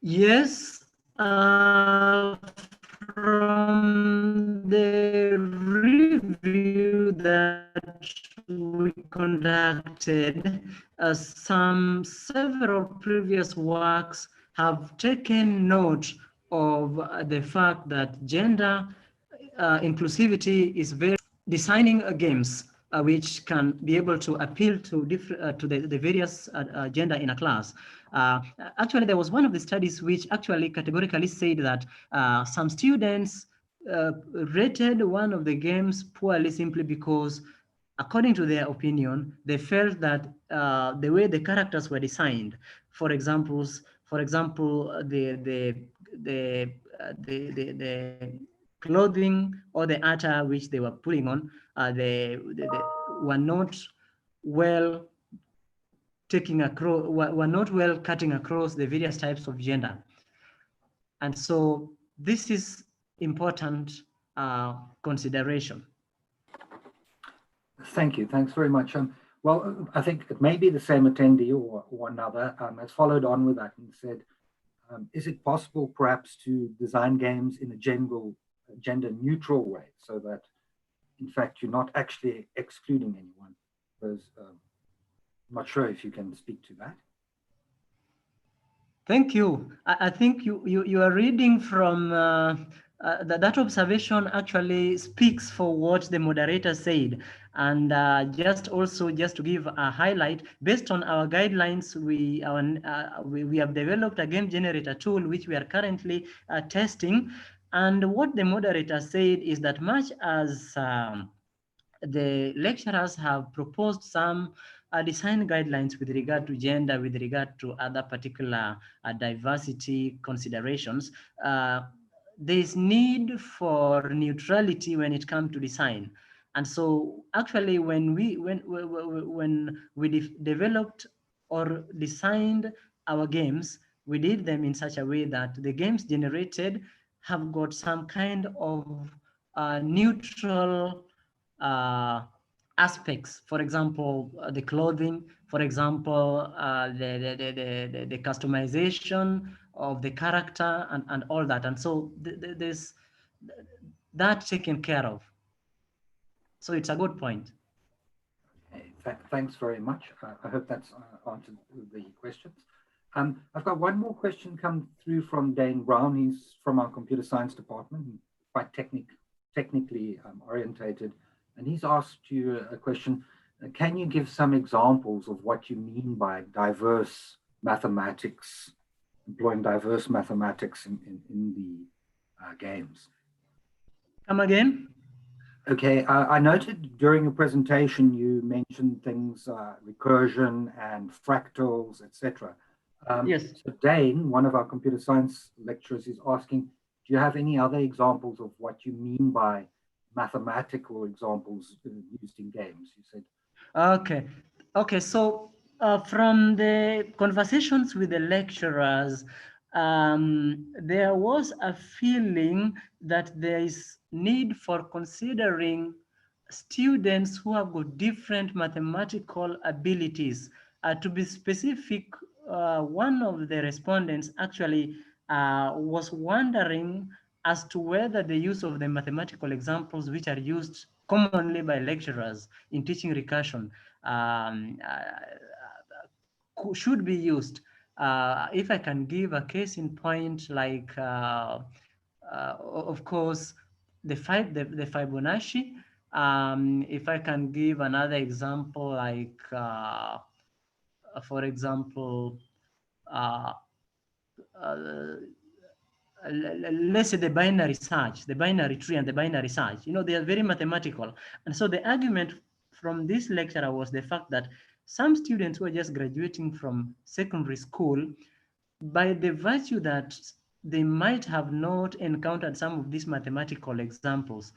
Yes, from the review that we conducted, several previous works have taken note of the fact that gender inclusivity is very designing games which can be able to appeal to different to the various gender in a class. Actually, there was one of the studies which actually categorically said that some students rated one of the games poorly simply because, according to their opinion, they felt that the way the characters were designed, for example, the clothing or the attire which they were putting on, they were not well taking across, were not well cutting across the various types of gender. And so this is important consideration. Thank you. Thanks very much. Well, I think it may be the same attendee or another has followed on with that and said, is it possible perhaps to design games in a gender neutral way so that in fact you're not actually excluding anyone? Because I'm not sure if you can speak to that. Thank you. I think you are reading from that observation actually speaks for what the moderator said. And just to give a highlight, based on our guidelines, we have developed a game generator tool which we are currently testing. And what the moderator said is that much as the lecturers have proposed some design guidelines with regard to gender, with regard to other particular diversity considerations, there is need for neutrality when it comes to design. And so actually when we developed or designed our games, we did them in such a way that the games generated have got some kind of neutral aspects. For example, the clothing, for example, the customization of the character and all that. And so there's that taken care of. So it's a good point. Thanks very much. I hope that's answered the questions. I've got one more question come through from Dane Brown. He's from our computer science department, quite technically orientated. And he's asked you a question. Can you give some examples of what you mean by diverse mathematics, employing diverse mathematics in the games? Come again? Okay, I noted during your presentation you mentioned things recursion and fractals, etc. Yes. So Dane, one of our computer science lecturers, is asking, do you have any other examples of what you mean by mathematical examples used in games? You said. Okay. So from the conversations with the lecturers, there was a feeling that there is need for considering students who have got different mathematical abilities. To be specific, one of the respondents actually was wondering as to whether the use of the mathematical examples which are used commonly by lecturers in teaching recursion should be used. If I can give a case in point, like of course the Fibonacci. If I can give another example, like for example, let's say the binary search, the binary tree and the binary search, they are very mathematical. And so the argument from this lecturer was the fact that some students who are just graduating from secondary school, by the virtue that they might have not encountered some of these mathematical examples,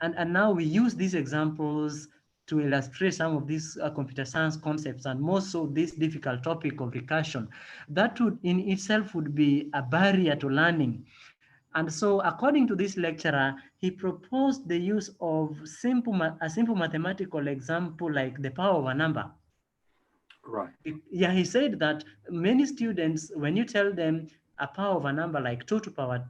and now we use these examples to illustrate some of these computer science concepts, and more so this difficult topic of recursion, that would in itself would be a barrier to learning. And so according to this lecturer, he proposed the use of a simple mathematical example like the power of a number. Right. Yeah, he said that many students, when you tell them a power of a number like 2 to power 1,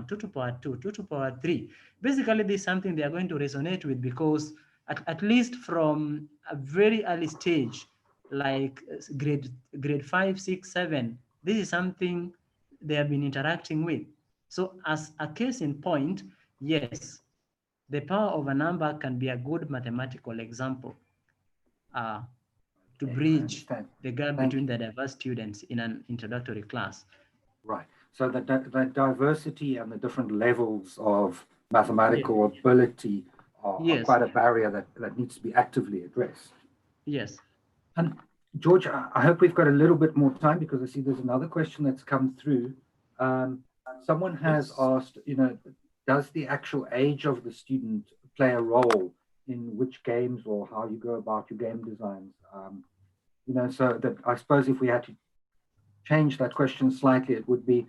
2 to power 2, 2 to power 3, basically this is something they are going to resonate with, because at least from a very early stage, like grade 5, 6, 7, this is something they have been interacting with. So as a case in point, yes, the power of a number can be a good mathematical example to bridge the gap between the diverse students in an introductory class. Right. So the diversity and the different levels of mathematical ability are quite a barrier that needs to be actively addressed. Yes. And George, I hope we've got a little bit more time, because I see there's another question that's come through. Someone has asked, does the actual age of the student play a role in which games or how you go about your game designs? So that I suppose if we had to change that question slightly, it would be,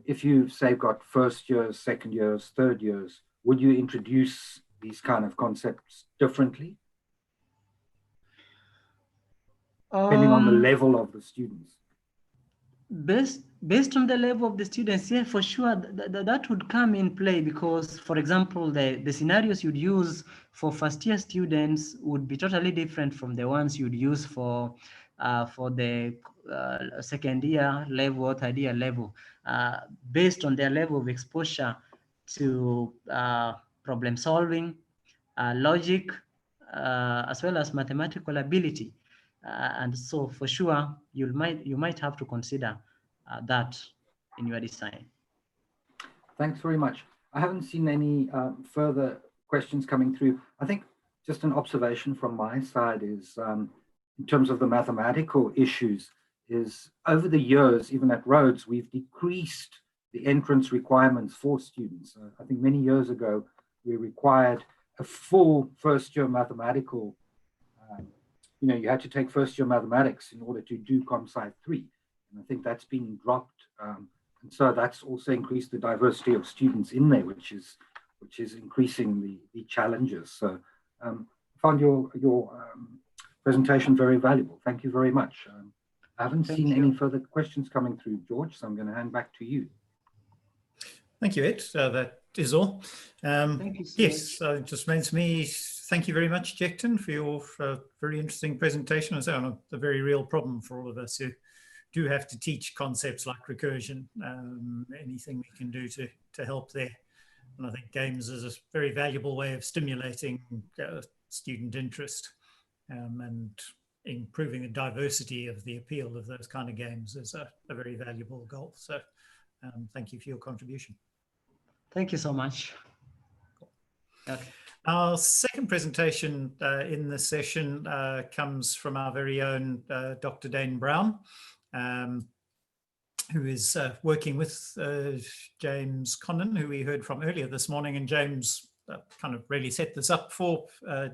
if you've, say, got first years, second years, third years, would you introduce these kind of concepts differently? Depending on the level of the students. Based on the level of the students, yeah, for sure, that would come in play, because, for example, the scenarios you'd use for first-year students would be totally different from the ones you'd use for the second-year level or third-year level, based on their level of exposure to problem solving, logic, as well as mathematical ability. And so for sure, you might have to consider that in your design. Thanks very much. I haven't seen any further questions coming through. I think just an observation from my side is, in terms of the mathematical issues, is over the years, even at Rhodes, we've decreased the entrance requirements for students. I think many years ago, we required a full first-year mathematical. You had to take first-year mathematics in order to do ComSci 3. And I think that's been dropped. And so that's also increased the diversity of students in there, which is increasing the challenges. So I found your presentation very valuable. Thank you very much. I haven't seen any further questions coming through, George, so I'm going to hand back to you. Thank you, Ed. That is all. Thank you so yes, it just remains me. Thank you very much, Jekton, for your very interesting presentation. It's a very real problem for all of us who do have to teach concepts like recursion. Anything we can do to help there. And I think games is a very valuable way of stimulating student interest and improving the diversity of the appeal of those kind of games is a very valuable goal. So thank you for your contribution. Thank you so much. Okay. Our second presentation in the session comes from our very own Dr. Dane Brown, who is working with James Connon, who we heard from earlier this morning. And James kind of really set this up for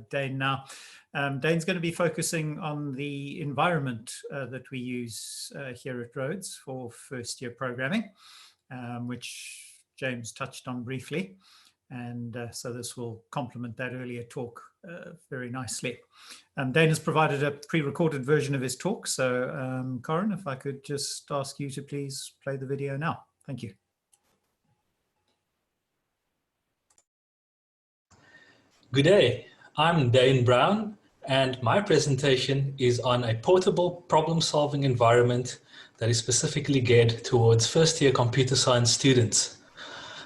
Dane now. Dane's going to be focusing on the environment that we use here at Rhodes for first-year programming, which James touched on briefly. And so this will complement that earlier talk very nicely. Dane has provided a pre-recorded version of his talk. So Corin, if I could just ask you to please play the video now. Thank you. Good day, I'm Dane Brown, and my presentation is on a portable problem-solving environment that is specifically geared towards first-year computer science students.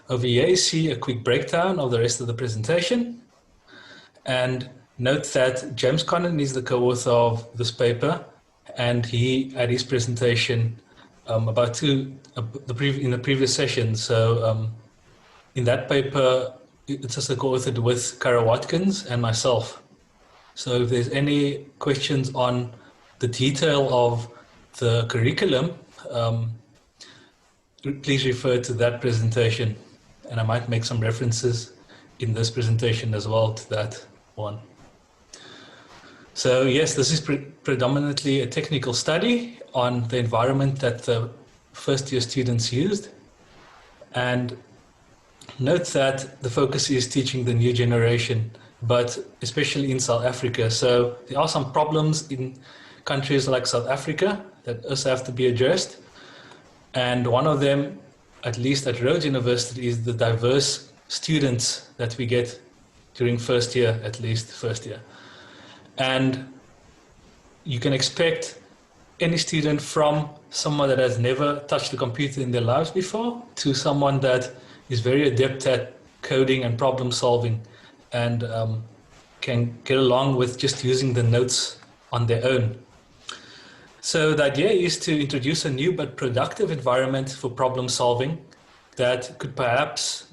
Over here you see a quick breakdown of the rest of the presentation, and note that James Connon is the co-author of this paper, and he had his presentation in the previous session. So in that paper, it's also co-authored with Cara Watkins and myself. So if there's any questions on the detail of the curriculum, please refer to that presentation. And I might make some references in this presentation as well to that one. So yes, this is predominantly a technical study on the environment that the first year students used. And note that the focus is teaching the new generation, but especially in South Africa. So there are some problems in countries like South Africa that also have to be addressed. And one of them, at least at Rhodes University, is the diverse students that we get during first year, at least first year. And you can expect any student from someone that has never touched a computer in their lives before to someone that is very adept at coding and problem solving, and can get along with just using the notes on their own. So the idea is to introduce a new but productive environment for problem solving that could perhaps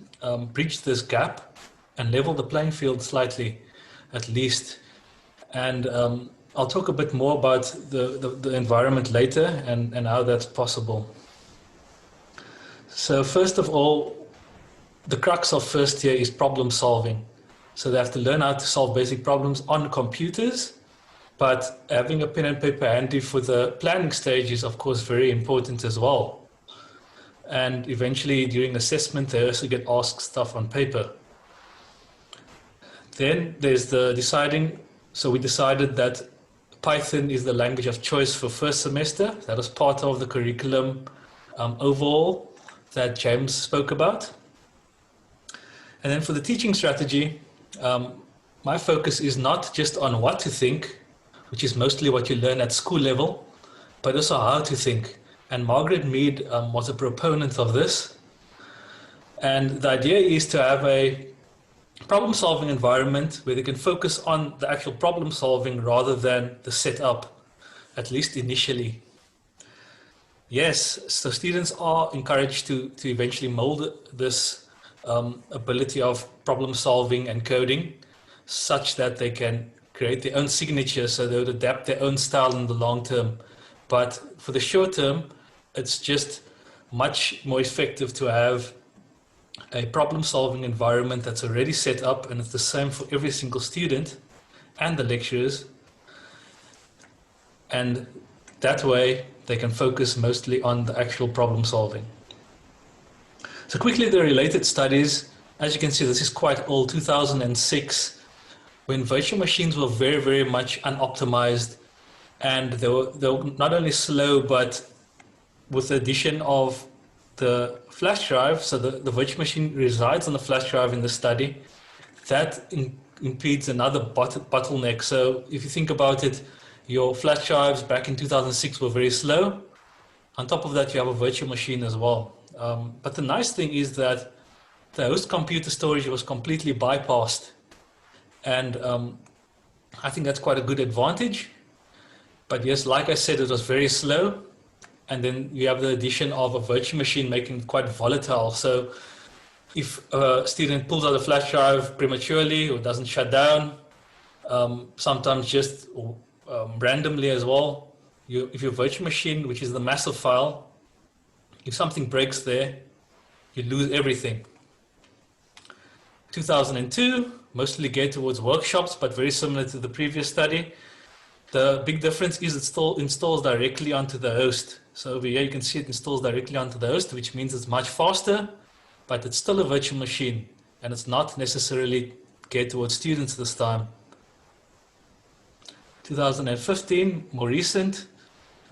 bridge this gap and level the playing field slightly, at least. And I'll talk a bit more about the environment later and how that's possible. So first of all, the crux of first year is problem solving. So they have to learn how to solve basic problems on computers, but having a pen and paper handy for the planning stage is of course very important as well. And eventually during assessment, they also get asked stuff on paper. Then there's the deciding. So we decided that Python is the language of choice for first semester. That was part of the curriculum overall that James spoke about. And then for the teaching strategy, my focus is not just on what to think, which is mostly what you learn at school level, but also how to think. And Margaret Mead was a proponent of this. And the idea is to have a problem-solving environment where they can focus on the actual problem-solving rather than the setup, at least initially. Yes, so students are encouraged to eventually mold this ability of problem-solving and coding such that they can create their own signature, so they would adapt their own style in the long term. But for the short term, it's just much more effective to have a problem-solving environment that's already set up, and it's the same for every single student and the lecturers. And that way, they can focus mostly on the actual problem-solving. So quickly, the related studies. As you can see, this is quite old, 2006, when virtual machines were very, very much unoptimized, and they were not only slow, but with the addition of the flash drive, so the virtual machine resides on the flash drive in the study, that impedes another bottleneck. So if you think about it, your flash drives back in 2006 were very slow. On top of that, you have a virtual machine as well. But the nice thing is that the host computer storage was completely bypassed. And I think that's quite a good advantage. But yes, like I said, it was very slow. And then you have the addition of a virtual machine making it quite volatile. So if a student pulls out a flash drive prematurely or doesn't shut down, sometimes just randomly as well, if your virtual machine, which is the massive file, if something breaks there, you lose everything. 2002, mostly geared towards workshops, but very similar to the previous study. The big difference is it still installs directly onto the host. So over here you can see it installs directly onto the host, which means it's much faster, but it's still a virtual machine, and it's not necessarily geared towards students this time. 2015, more recent.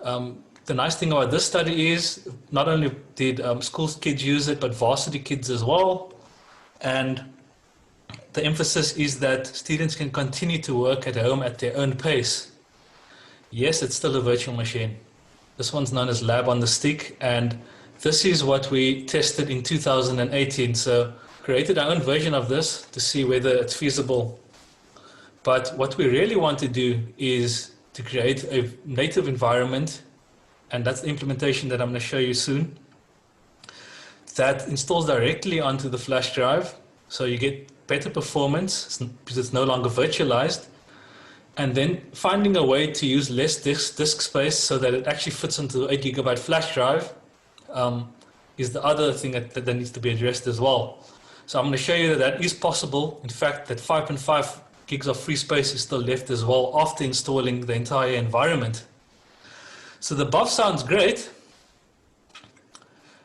The nice thing about this study is not only did school kids use it, but varsity kids as well. And the emphasis is that students can continue to work at home at their own pace. Yes, it's still a virtual machine. This one's known as Lab on the Stick, and this is what we tested in 2018. So created our own version of this to see whether it's feasible. But what we really want to do is to create a native environment, and that's the implementation that I'm going to show you soon, that installs directly onto the flash drive. So you get better performance because it's no longer virtualized. And then finding a way to use less disk space so that it actually fits into the 8 GB flash drive is the other thing that needs to be addressed as well. So I'm going to show you that that is possible. In fact, that 5.5 gigs of free space is still left as well after installing the entire environment. So the above sounds great.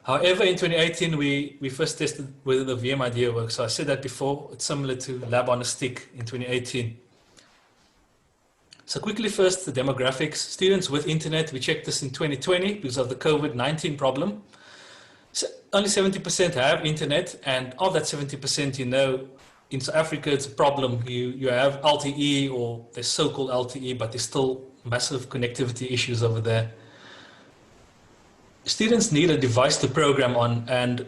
However, in 2018, we first tested whether the VM idea works. So I said that before, it's similar to Lab on a Stick in 2018. So quickly first, the demographics. Students with internet, we checked this in 2020 because of the COVID-19 problem. So only 70% have internet, and of that 70%, you know, in South Africa, it's a problem. You have LTE, or there's so-called LTE, but there's still massive connectivity issues over there. Students need a device to program on, and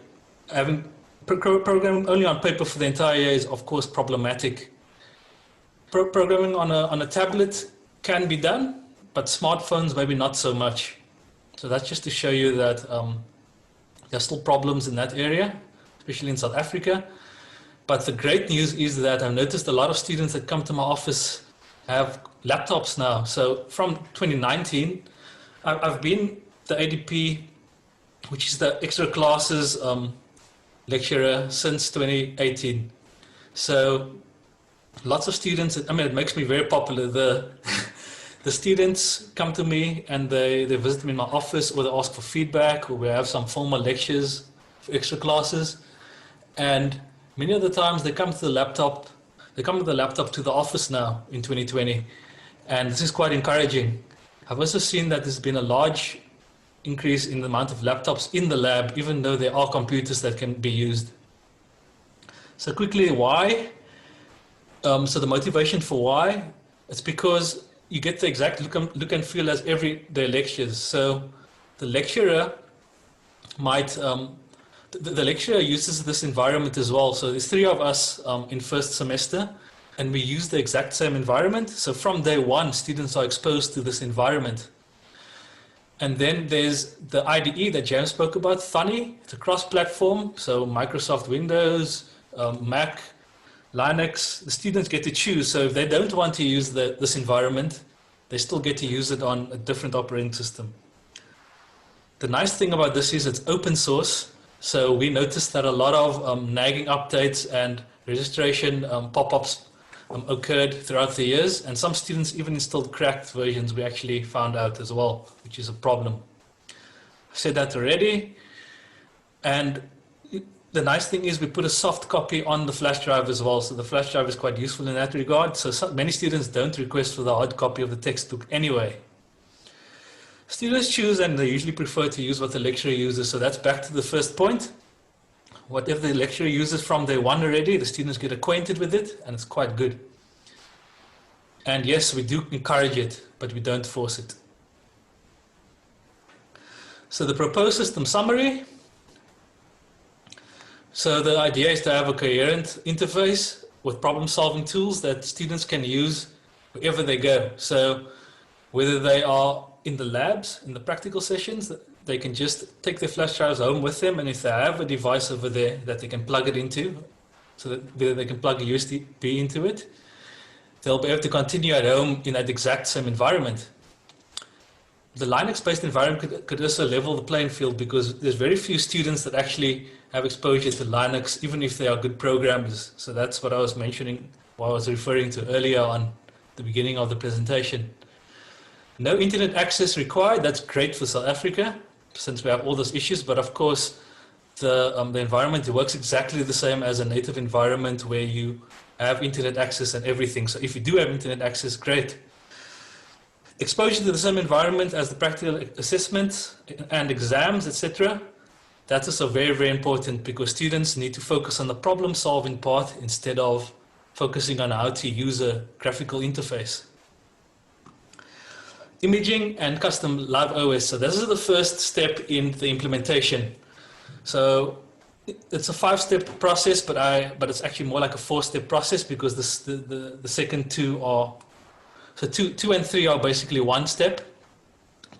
having programming only on paper for the entire year is of course problematic. Programming on a tablet can be done, but smartphones maybe not so much. So that's just to show you that there's still problems in that area, especially in South Africa. But the great news is that I've noticed a lot of students that come to my office have laptops now. So from 2019, I've been the ADP, which is the extra classes lecturer, since 2018. So lots of students, I mean, it makes me very popular. The students come to me and they visit me in my office, or they ask for feedback, or we have some formal lectures for extra classes. And many of the times they come with the laptop to the office now in 2020. And this is quite encouraging. I've also seen that there's been a large increase in the amount of laptops in the lab, even though there are computers that can be used. So quickly, why? So the motivation for why? It's because you get the exact look and feel as everyday lectures. So the lecturer might, the lecturer uses this environment as well. So there's 3 of us in first semester, and we use the exact same environment. So from day one, students are exposed to this environment. And then there's the IDE that James spoke about, Thunny. It's a cross-platform, so Microsoft Windows, Mac, Linux. The students get to choose. So if they don't want to use this environment, they still get to use it on a different operating system. The nice thing about this is it's open source. So we noticed that a lot of nagging updates and registration pop-ups occurred throughout the years, and some students even installed cracked versions, we actually found out as well, which is a problem. I said that already. And the nice thing is we put a soft copy on the flash drive as well, so the flash drive is quite useful in that regard. So many students don't request for the hard copy of the textbook anyway. Students choose, and they usually prefer to use what the lecturer uses, so that's back to the first point. Whatever the lecturer uses from day one already, the students get acquainted with it, and it's quite good. And yes, we do encourage it, but we don't force it. So the proposed system summary. So the idea is to have a coherent interface with problem-solving tools that students can use wherever they go. So whether they are in the labs, in the practical sessions, they can just take their flash drives home with them, and if they have a device over there that they can plug it into, so that whether they can plug a USB into it, they'll be able to continue at home in that exact same environment. The Linux-based environment could also level the playing field, because there's very few students that actually have exposure to Linux, even if they are good programmers. So that's what I was mentioning, what I was referring to earlier on the beginning of the presentation. No internet access required. That's great for South Africa, since we have all those issues, but of course the environment works exactly the same as a native environment where you have internet access and everything. So if you do have internet access, great. Exposure to the same environment as the practical assessments and exams, etc. That's also very, very important, because students need to focus on the problem solving part instead of focusing on how to use a graphical interface. Imaging and custom live OS. So this is the first step in the implementation. So it's a 5-step process, but it's actually more like a 4-step process, because the second 2 are, so 2 and 3 are basically 1 step.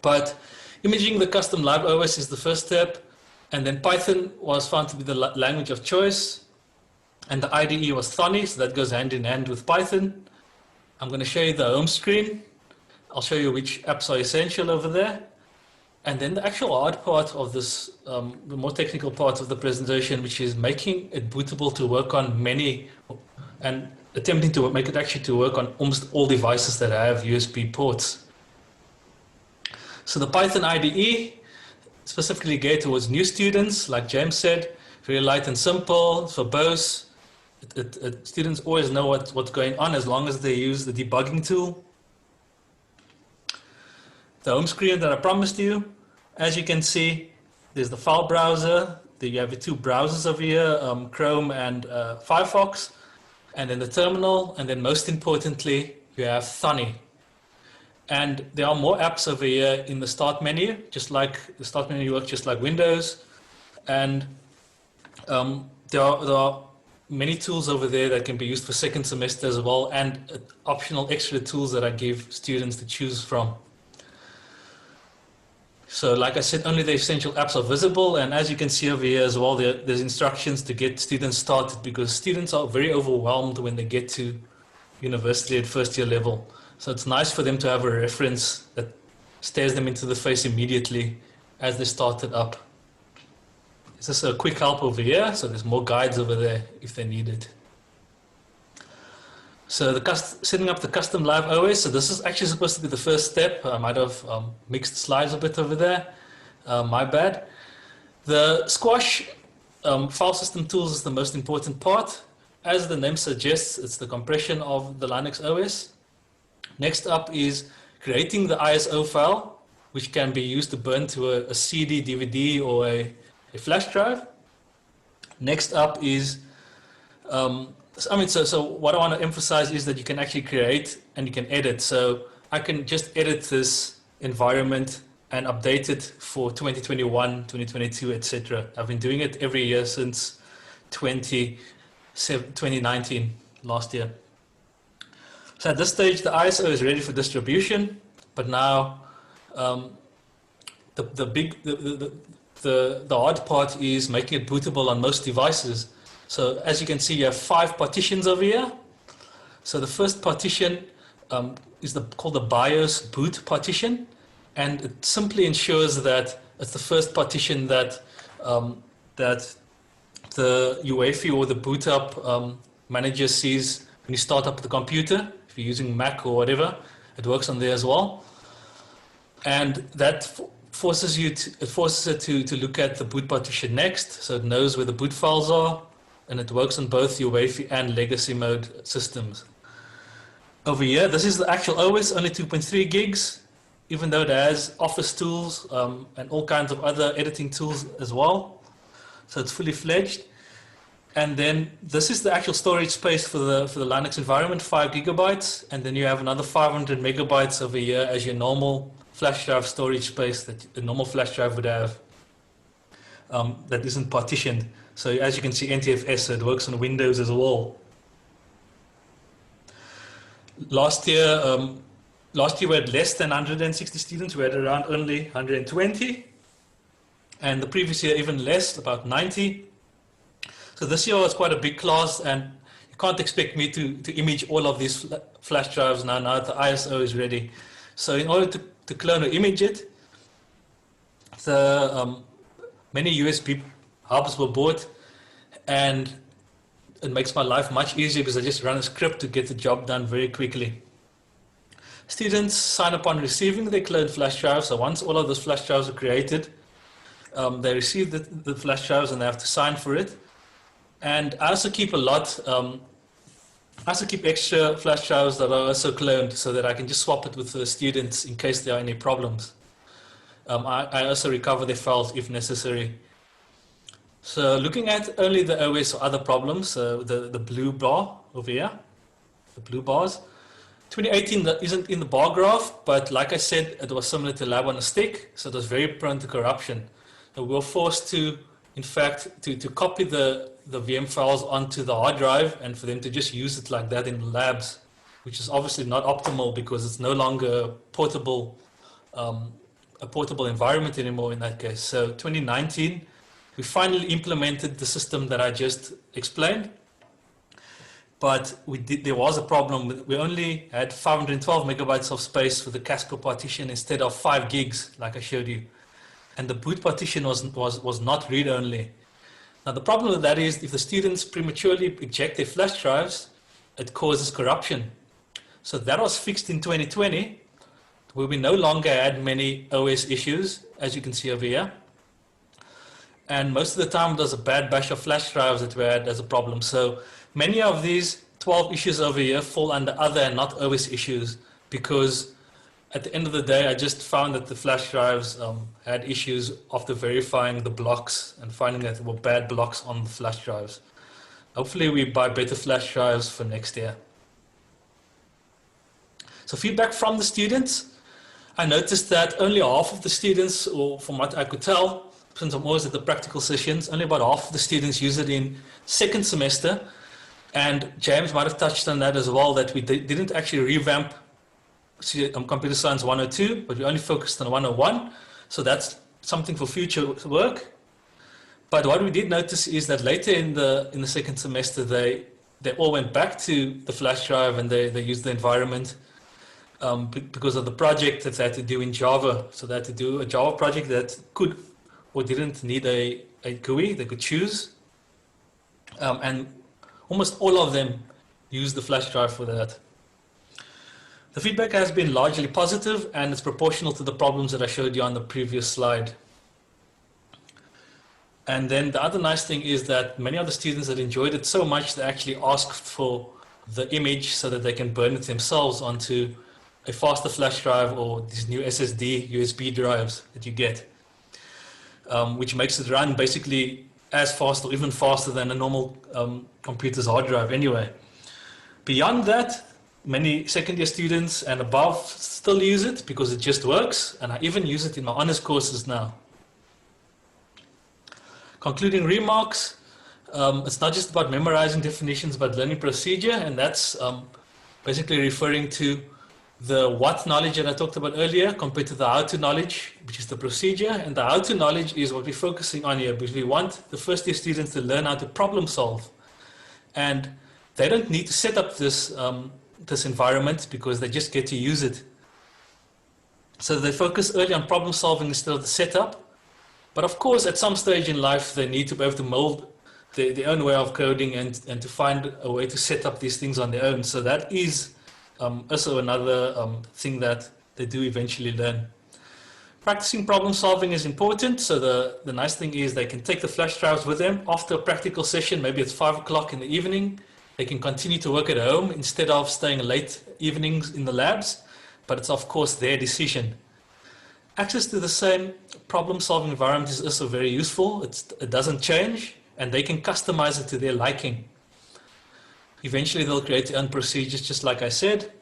But imaging the custom live OS is the first step, and then Python was found to be the language of choice, and the IDE was Thunny, so that goes hand in hand with Python. I'm going to show you the home screen. I'll show you which apps are essential over there. And then the actual hard part of this, the more technical part of the presentation, which is making it bootable to work on many, and attempting to make it actually to work on almost all devices that have USB ports. So the Python IDE, specifically geared towards new students, like James said, very light and simple, verbose. Students always know what's going on as long as they use the debugging tool. The home screen that I promised you, as you can see, there's the file browser. There you have the 2 browsers over here, Chrome and Firefox, and then the terminal, and then most importantly, you have Thunny. And there are more apps over here in the start menu, just like the start menu works just like Windows. And there are many tools over there that can be used for second semester as well, and optional extra tools that I give students to choose from. So like I said, only the essential apps are visible, and as you can see over here as well, there's instructions to get students started, because students are very overwhelmed when they get to university at first year level. So it's nice for them to have a reference that stares them into the face immediately as they start it up. This is a quick help over here, so there's more guides over there if they need it. So setting up the custom live OS, so this is actually supposed to be the first step. I might have mixed slides a bit over there, my bad. The Squash file system tools is the most important part. As the name suggests, it's the compression of the Linux OS. Next up is creating the ISO file, which can be used to burn to a CD, DVD, or a flash drive. Next up is, so what I want to emphasize is that you can actually create and you can edit. So I can just edit this environment and update it for 2021, 2022, etc. I've been doing it every year since 2019, last year. So at this stage, the ISO is ready for distribution, but now the hard part is making it bootable on most devices. So as you can see, you have 5 partitions over here. So the first partition is called the BIOS boot partition, and it simply ensures that it's the first partition that that the UEFI or the boot up manager sees when you start up the computer. If you're using Mac or whatever, it works on there as well. And that forces it to look at the boot partition next, so it knows where the boot files are, and it works on both UEFI and legacy mode systems. Over here, this is the actual OS, only 2.3 gigs, even though it has Office tools and all kinds of other editing tools as well. So it's fully fledged. And then this is the actual storage space for the Linux environment, 5 gigabytes, and then you have another 500 megabytes over here as your normal flash drive storage space that a normal flash drive would have, that isn't partitioned. So as you can see, NTFS, so it works on Windows as well. Last year we had less than 160 students. We had around only 120, and the previous year even less, about 90. So this year was quite a big class, and you can't expect me to image all of these flash drives now the ISO is ready. So in order to clone or image it, many USB hubs were bought, and it makes my life much easier because I just run a script to get the job done very quickly. Students sign up on receiving their cloned flash drives. So once all of those flash drives are created, they receive the flash drives and they have to sign for it. And I also keep extra flash drives that are also cloned so that I can just swap it with the students in case there are any problems. I also recover their files if necessary. So looking at only the OS or other problems, the blue bar over here, the blue bars, 2018 that isn't in the bar graph, but like I said, it was similar to Lab on a Stick, so it was very prone to corruption. And we were forced to, in fact, to copy the VM files onto the hard drive and for them to just use it like that in the labs, which is obviously not optimal because it's no longer a portable environment anymore in that case. So 2019, we finally implemented the system that I just explained, but there was a problem. We only had 512 megabytes of space for the Casper partition instead of 5 gigs, like I showed you. And the boot partition was not read-only. Now the problem with that is if the students prematurely eject their flash drives, it causes corruption. So that was fixed in 2020, where we no longer had many OS issues, as you can see over here. And most of the time there's a bad batch of flash drives that we had as a problem. So many of these 12 issues over here fall under other and not OS issues, because at the end of the day, I just found that the flash drives had issues after verifying the blocks and finding that there were bad blocks on the flash drives. Hopefully we buy better flash drives for next year. So feedback from the students, I noticed that only half of the students, or from what I could tell, since I'm always at the practical sessions, only about half of the students use it in second semester. And James might have touched on that as well, that we didn't actually revamp Computer Science 102, but we only focused on 101. So that's something for future work. But what we did notice is that later in the second semester, they all went back to the flash drive and they used the environment because of the project that they had to do in Java. So they had to do a Java project that could or didn't need a GUI, they could choose. And almost all of them used the flash drive for that. The feedback has been largely positive, and it's proportional to the problems that I showed you on the previous slide. And then the other nice thing is that many of the students that enjoyed it so much, they actually asked for the image so that they can burn it themselves onto a faster flash drive or these new SSD, USB drives that you get, which makes it run basically as fast or even faster than a normal computer's hard drive anyway. Beyond that, many second year students and above still use it because it just works, and I even use it in my honors courses now. Concluding remarks, it's not just about memorizing definitions, but learning procedure, and that's basically referring to the what knowledge that I talked about earlier compared to the how to knowledge, which is the procedure, and the how to knowledge is what we're focusing on here, because we want the first year students to learn how to problem solve. And they don't need to set up this, this environment because they just get to use it. So they focus early on problem solving instead of the setup. But of course, at some stage in life, they need to be able to mold their own way of coding and to find a way to set up these things on their own. So that is also another thing that they do eventually learn. Practicing problem solving is important. So the nice thing is they can take the flash drives with them after a practical session. Maybe it's 5 o'clock in the evening. They can continue to work at home instead of staying late evenings in the labs. But it's of course their decision. Access to the same problem-solving environment is also very useful. It doesn't change, and they can customize it to their liking. Eventually, they'll create their own procedures, just like I said.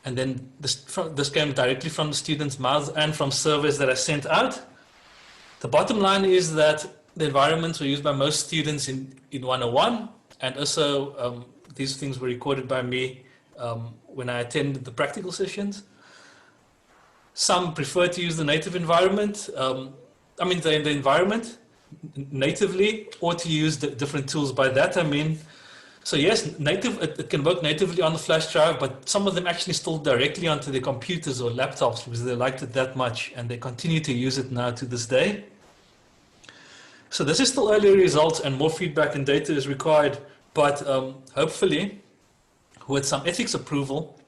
And then this came directly from the students' mouths and from surveys that I sent out. The bottom line is that the environments were used by most students in 101, and also these things were recorded by me when I attended the practical sessions. Some prefer to use the native environment, the environment natively, or to use the different tools. By that I mean, so yes, it can work natively on the flash drive, but some of them actually install directly onto their computers or laptops because they liked it that much, and they continue to use it now to this day. So this is still early results, and more feedback and data is required, but hopefully with some ethics approval,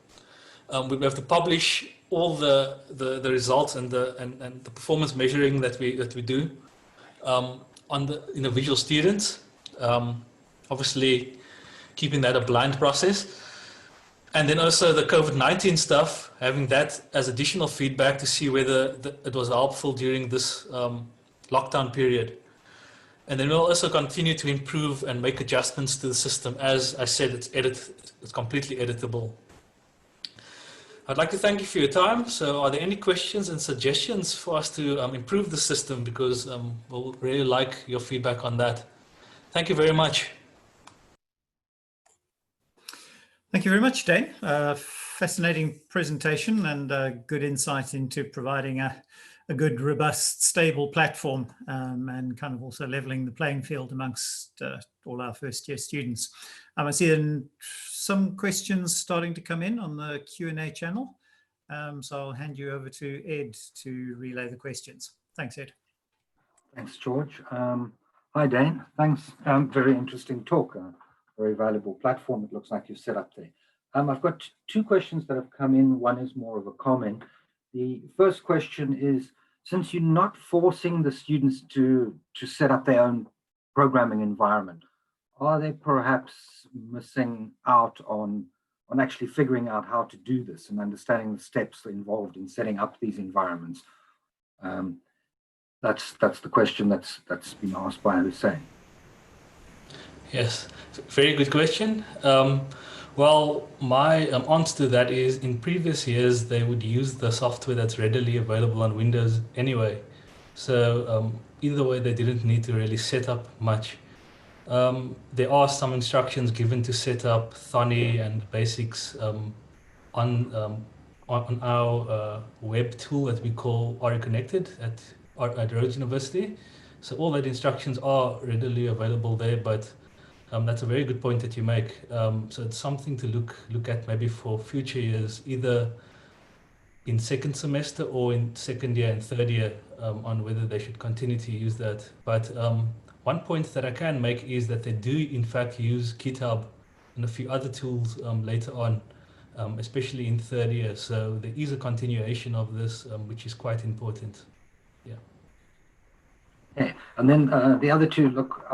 we'll have to publish all the results and the performance measuring that we do on the individual students. Obviously, keeping that a blind process, and then also the COVID-19 stuff, having that as additional feedback to see whether it was helpful during this lockdown period. And then we'll also continue to improve and make adjustments to the system. As I said, it's completely editable. I'd like to thank you for your time. So are there any questions and suggestions for us to improve the system? Because we'll really like your feedback on that. Thank you very much. Thank you very much, Dane. Fascinating presentation and good insight into providing a good, robust, stable platform and kind of also leveling the playing field amongst all our first year students. I see some questions starting to come in on the Q&A channel. So I'll hand you over to Ed to relay the questions. Thanks, Ed. Thanks, George. Hi, Dane. Thanks. Very interesting talk. Very valuable platform. It looks like you've set up there. I've got two questions that have come in. One is more of a comment. The first question is, since you're not forcing the students to set up their own programming environment, are they perhaps missing out on actually figuring out how to do this and understanding the steps involved in setting up these environments? That's the question that's been asked by Hussein. Yes, very good question. Well, my answer to that is in previous years, they would use the software that's readily available on Windows anyway. So either way, they didn't need to really set up much. There are some instructions given to set up Thonny and basics on our web tool that we call RE Connected at Rhodes University. So all that instructions are readily available there, but that's a very good point that you make. So it's something to look at maybe for future years, either in second semester or in second year and third year, on whether they should continue to use that. But one point that I can make is that they do in fact use GitHub and a few other tools later on, especially in third year. So there is a continuation of this, which is quite important. Yeah. Okay. And then the other two look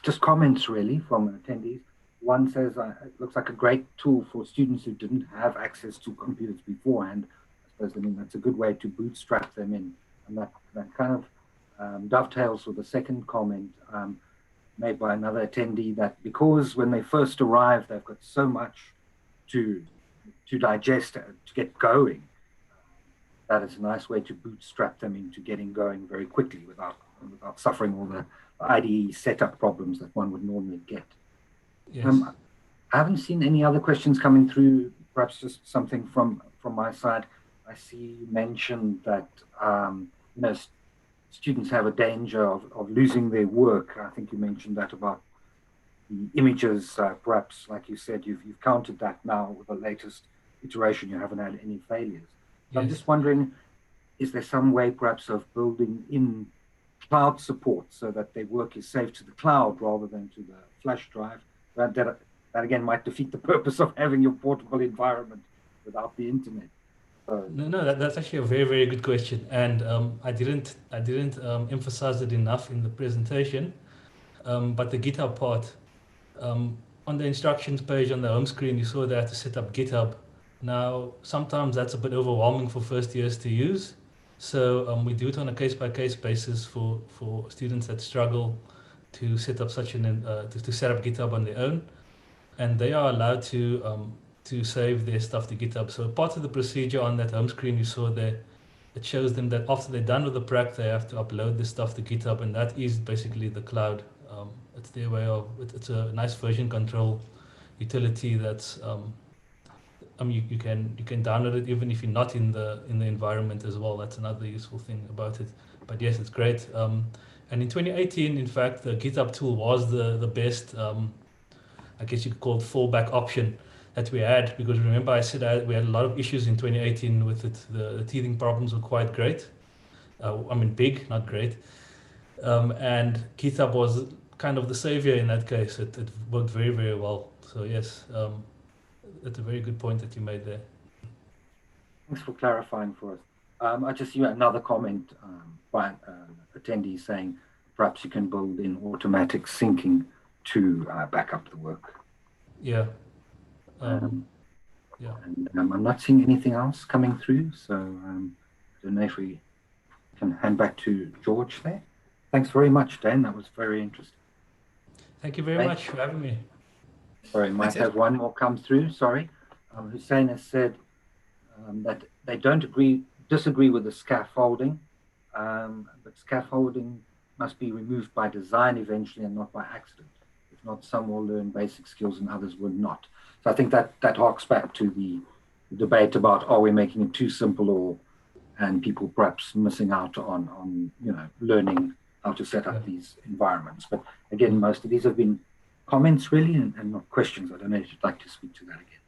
just comments really from attendees. One says it looks like a great tool for students who didn't have access to computers beforehand. I suppose that's a good way to bootstrap them in, and that kind of dovetails with the second comment made by another attendee, that because when they first arrive they've got so much to digest, to get going, that is a nice way to bootstrap them into getting going very quickly without suffering all the IDE setup problems that one would normally get. Yes. I haven't seen any other questions coming through. Perhaps just something from my side. I see you mentioned that students have a danger of losing their work. I think you mentioned that about the images. Perhaps, like you said, you've counted that now with the latest iteration. You haven't had any failures. So yes. I'm just wondering, is there some way perhaps of building in cloud support so that their work is saved to the cloud rather than to the flash drive? That again might defeat the purpose of having your portable environment without the internet. So, no, that's actually a very, very good question, and I didn't emphasize it enough in the presentation. But the GitHub part, on the instructions page on the home screen, you saw there to set up GitHub. Now, sometimes that's a bit overwhelming for first years to use. So we do it on a case-by-case basis for students that struggle to set up to set up GitHub on their own, and they are allowed to save their stuff to GitHub. So part of the procedure on that home screen you saw there, it shows them that after they're done with the prac, they have to upload the stuff to GitHub, and that is basically the cloud. It's their way of it's a nice version control utility that's you can download it even if you're not in the environment as well. That's another useful thing about it. But yes, it's great. And in 2018, in fact, the GitHub tool was the best, I guess you could call it, fallback option that we had, because remember I said we had a lot of issues in 2018 with it. The teething problems were quite great. I mean, big, not great. And GitHub was kind of the savior in that case. It worked very, very well. So yes, that's a very good point that you made there. Thanks for clarifying for us. I just see another comment by attendees saying perhaps you can build in automatic syncing to back up the work. Yeah. Yeah. And I'm not seeing anything else coming through, so I don't know if we can hand back to George there. Thanks very much, Dan. That was very interesting. Thank you very much for having me. Sorry, might have one more come through. Sorry. Hussein has said that they disagree with the scaffolding, but scaffolding must be removed by design eventually and not by accident. If not, some will learn basic skills and others will not. So I think that harks back to the debate about, are we making it too simple, and people perhaps missing out on learning how to set up these environments. But again, most of these have been comments really and not questions. I don't know if you'd like to speak to that again.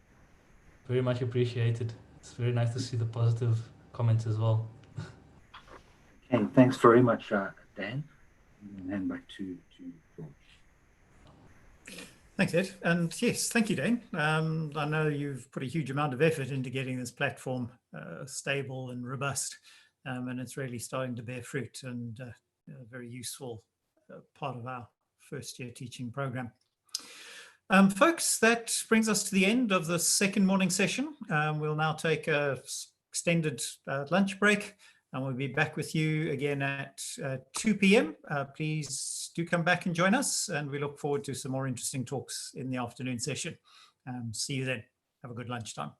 Very much appreciated. It's very nice to see the positive comments as well. Okay, thanks very much, Dan. And hand back to George. Thanks, Ed. And yes, thank you, Dan. I know you've put a huge amount of effort into getting this platform stable and robust, and it's really starting to bear fruit and a very useful part of our first year teaching program. Folks, that brings us to the end of the second morning session. We'll now take a extended lunch break, and we'll be back with you again at 2 p.m. Please do come back and join us, and we look forward to some more interesting talks in the afternoon session. See you then. Have a good lunchtime.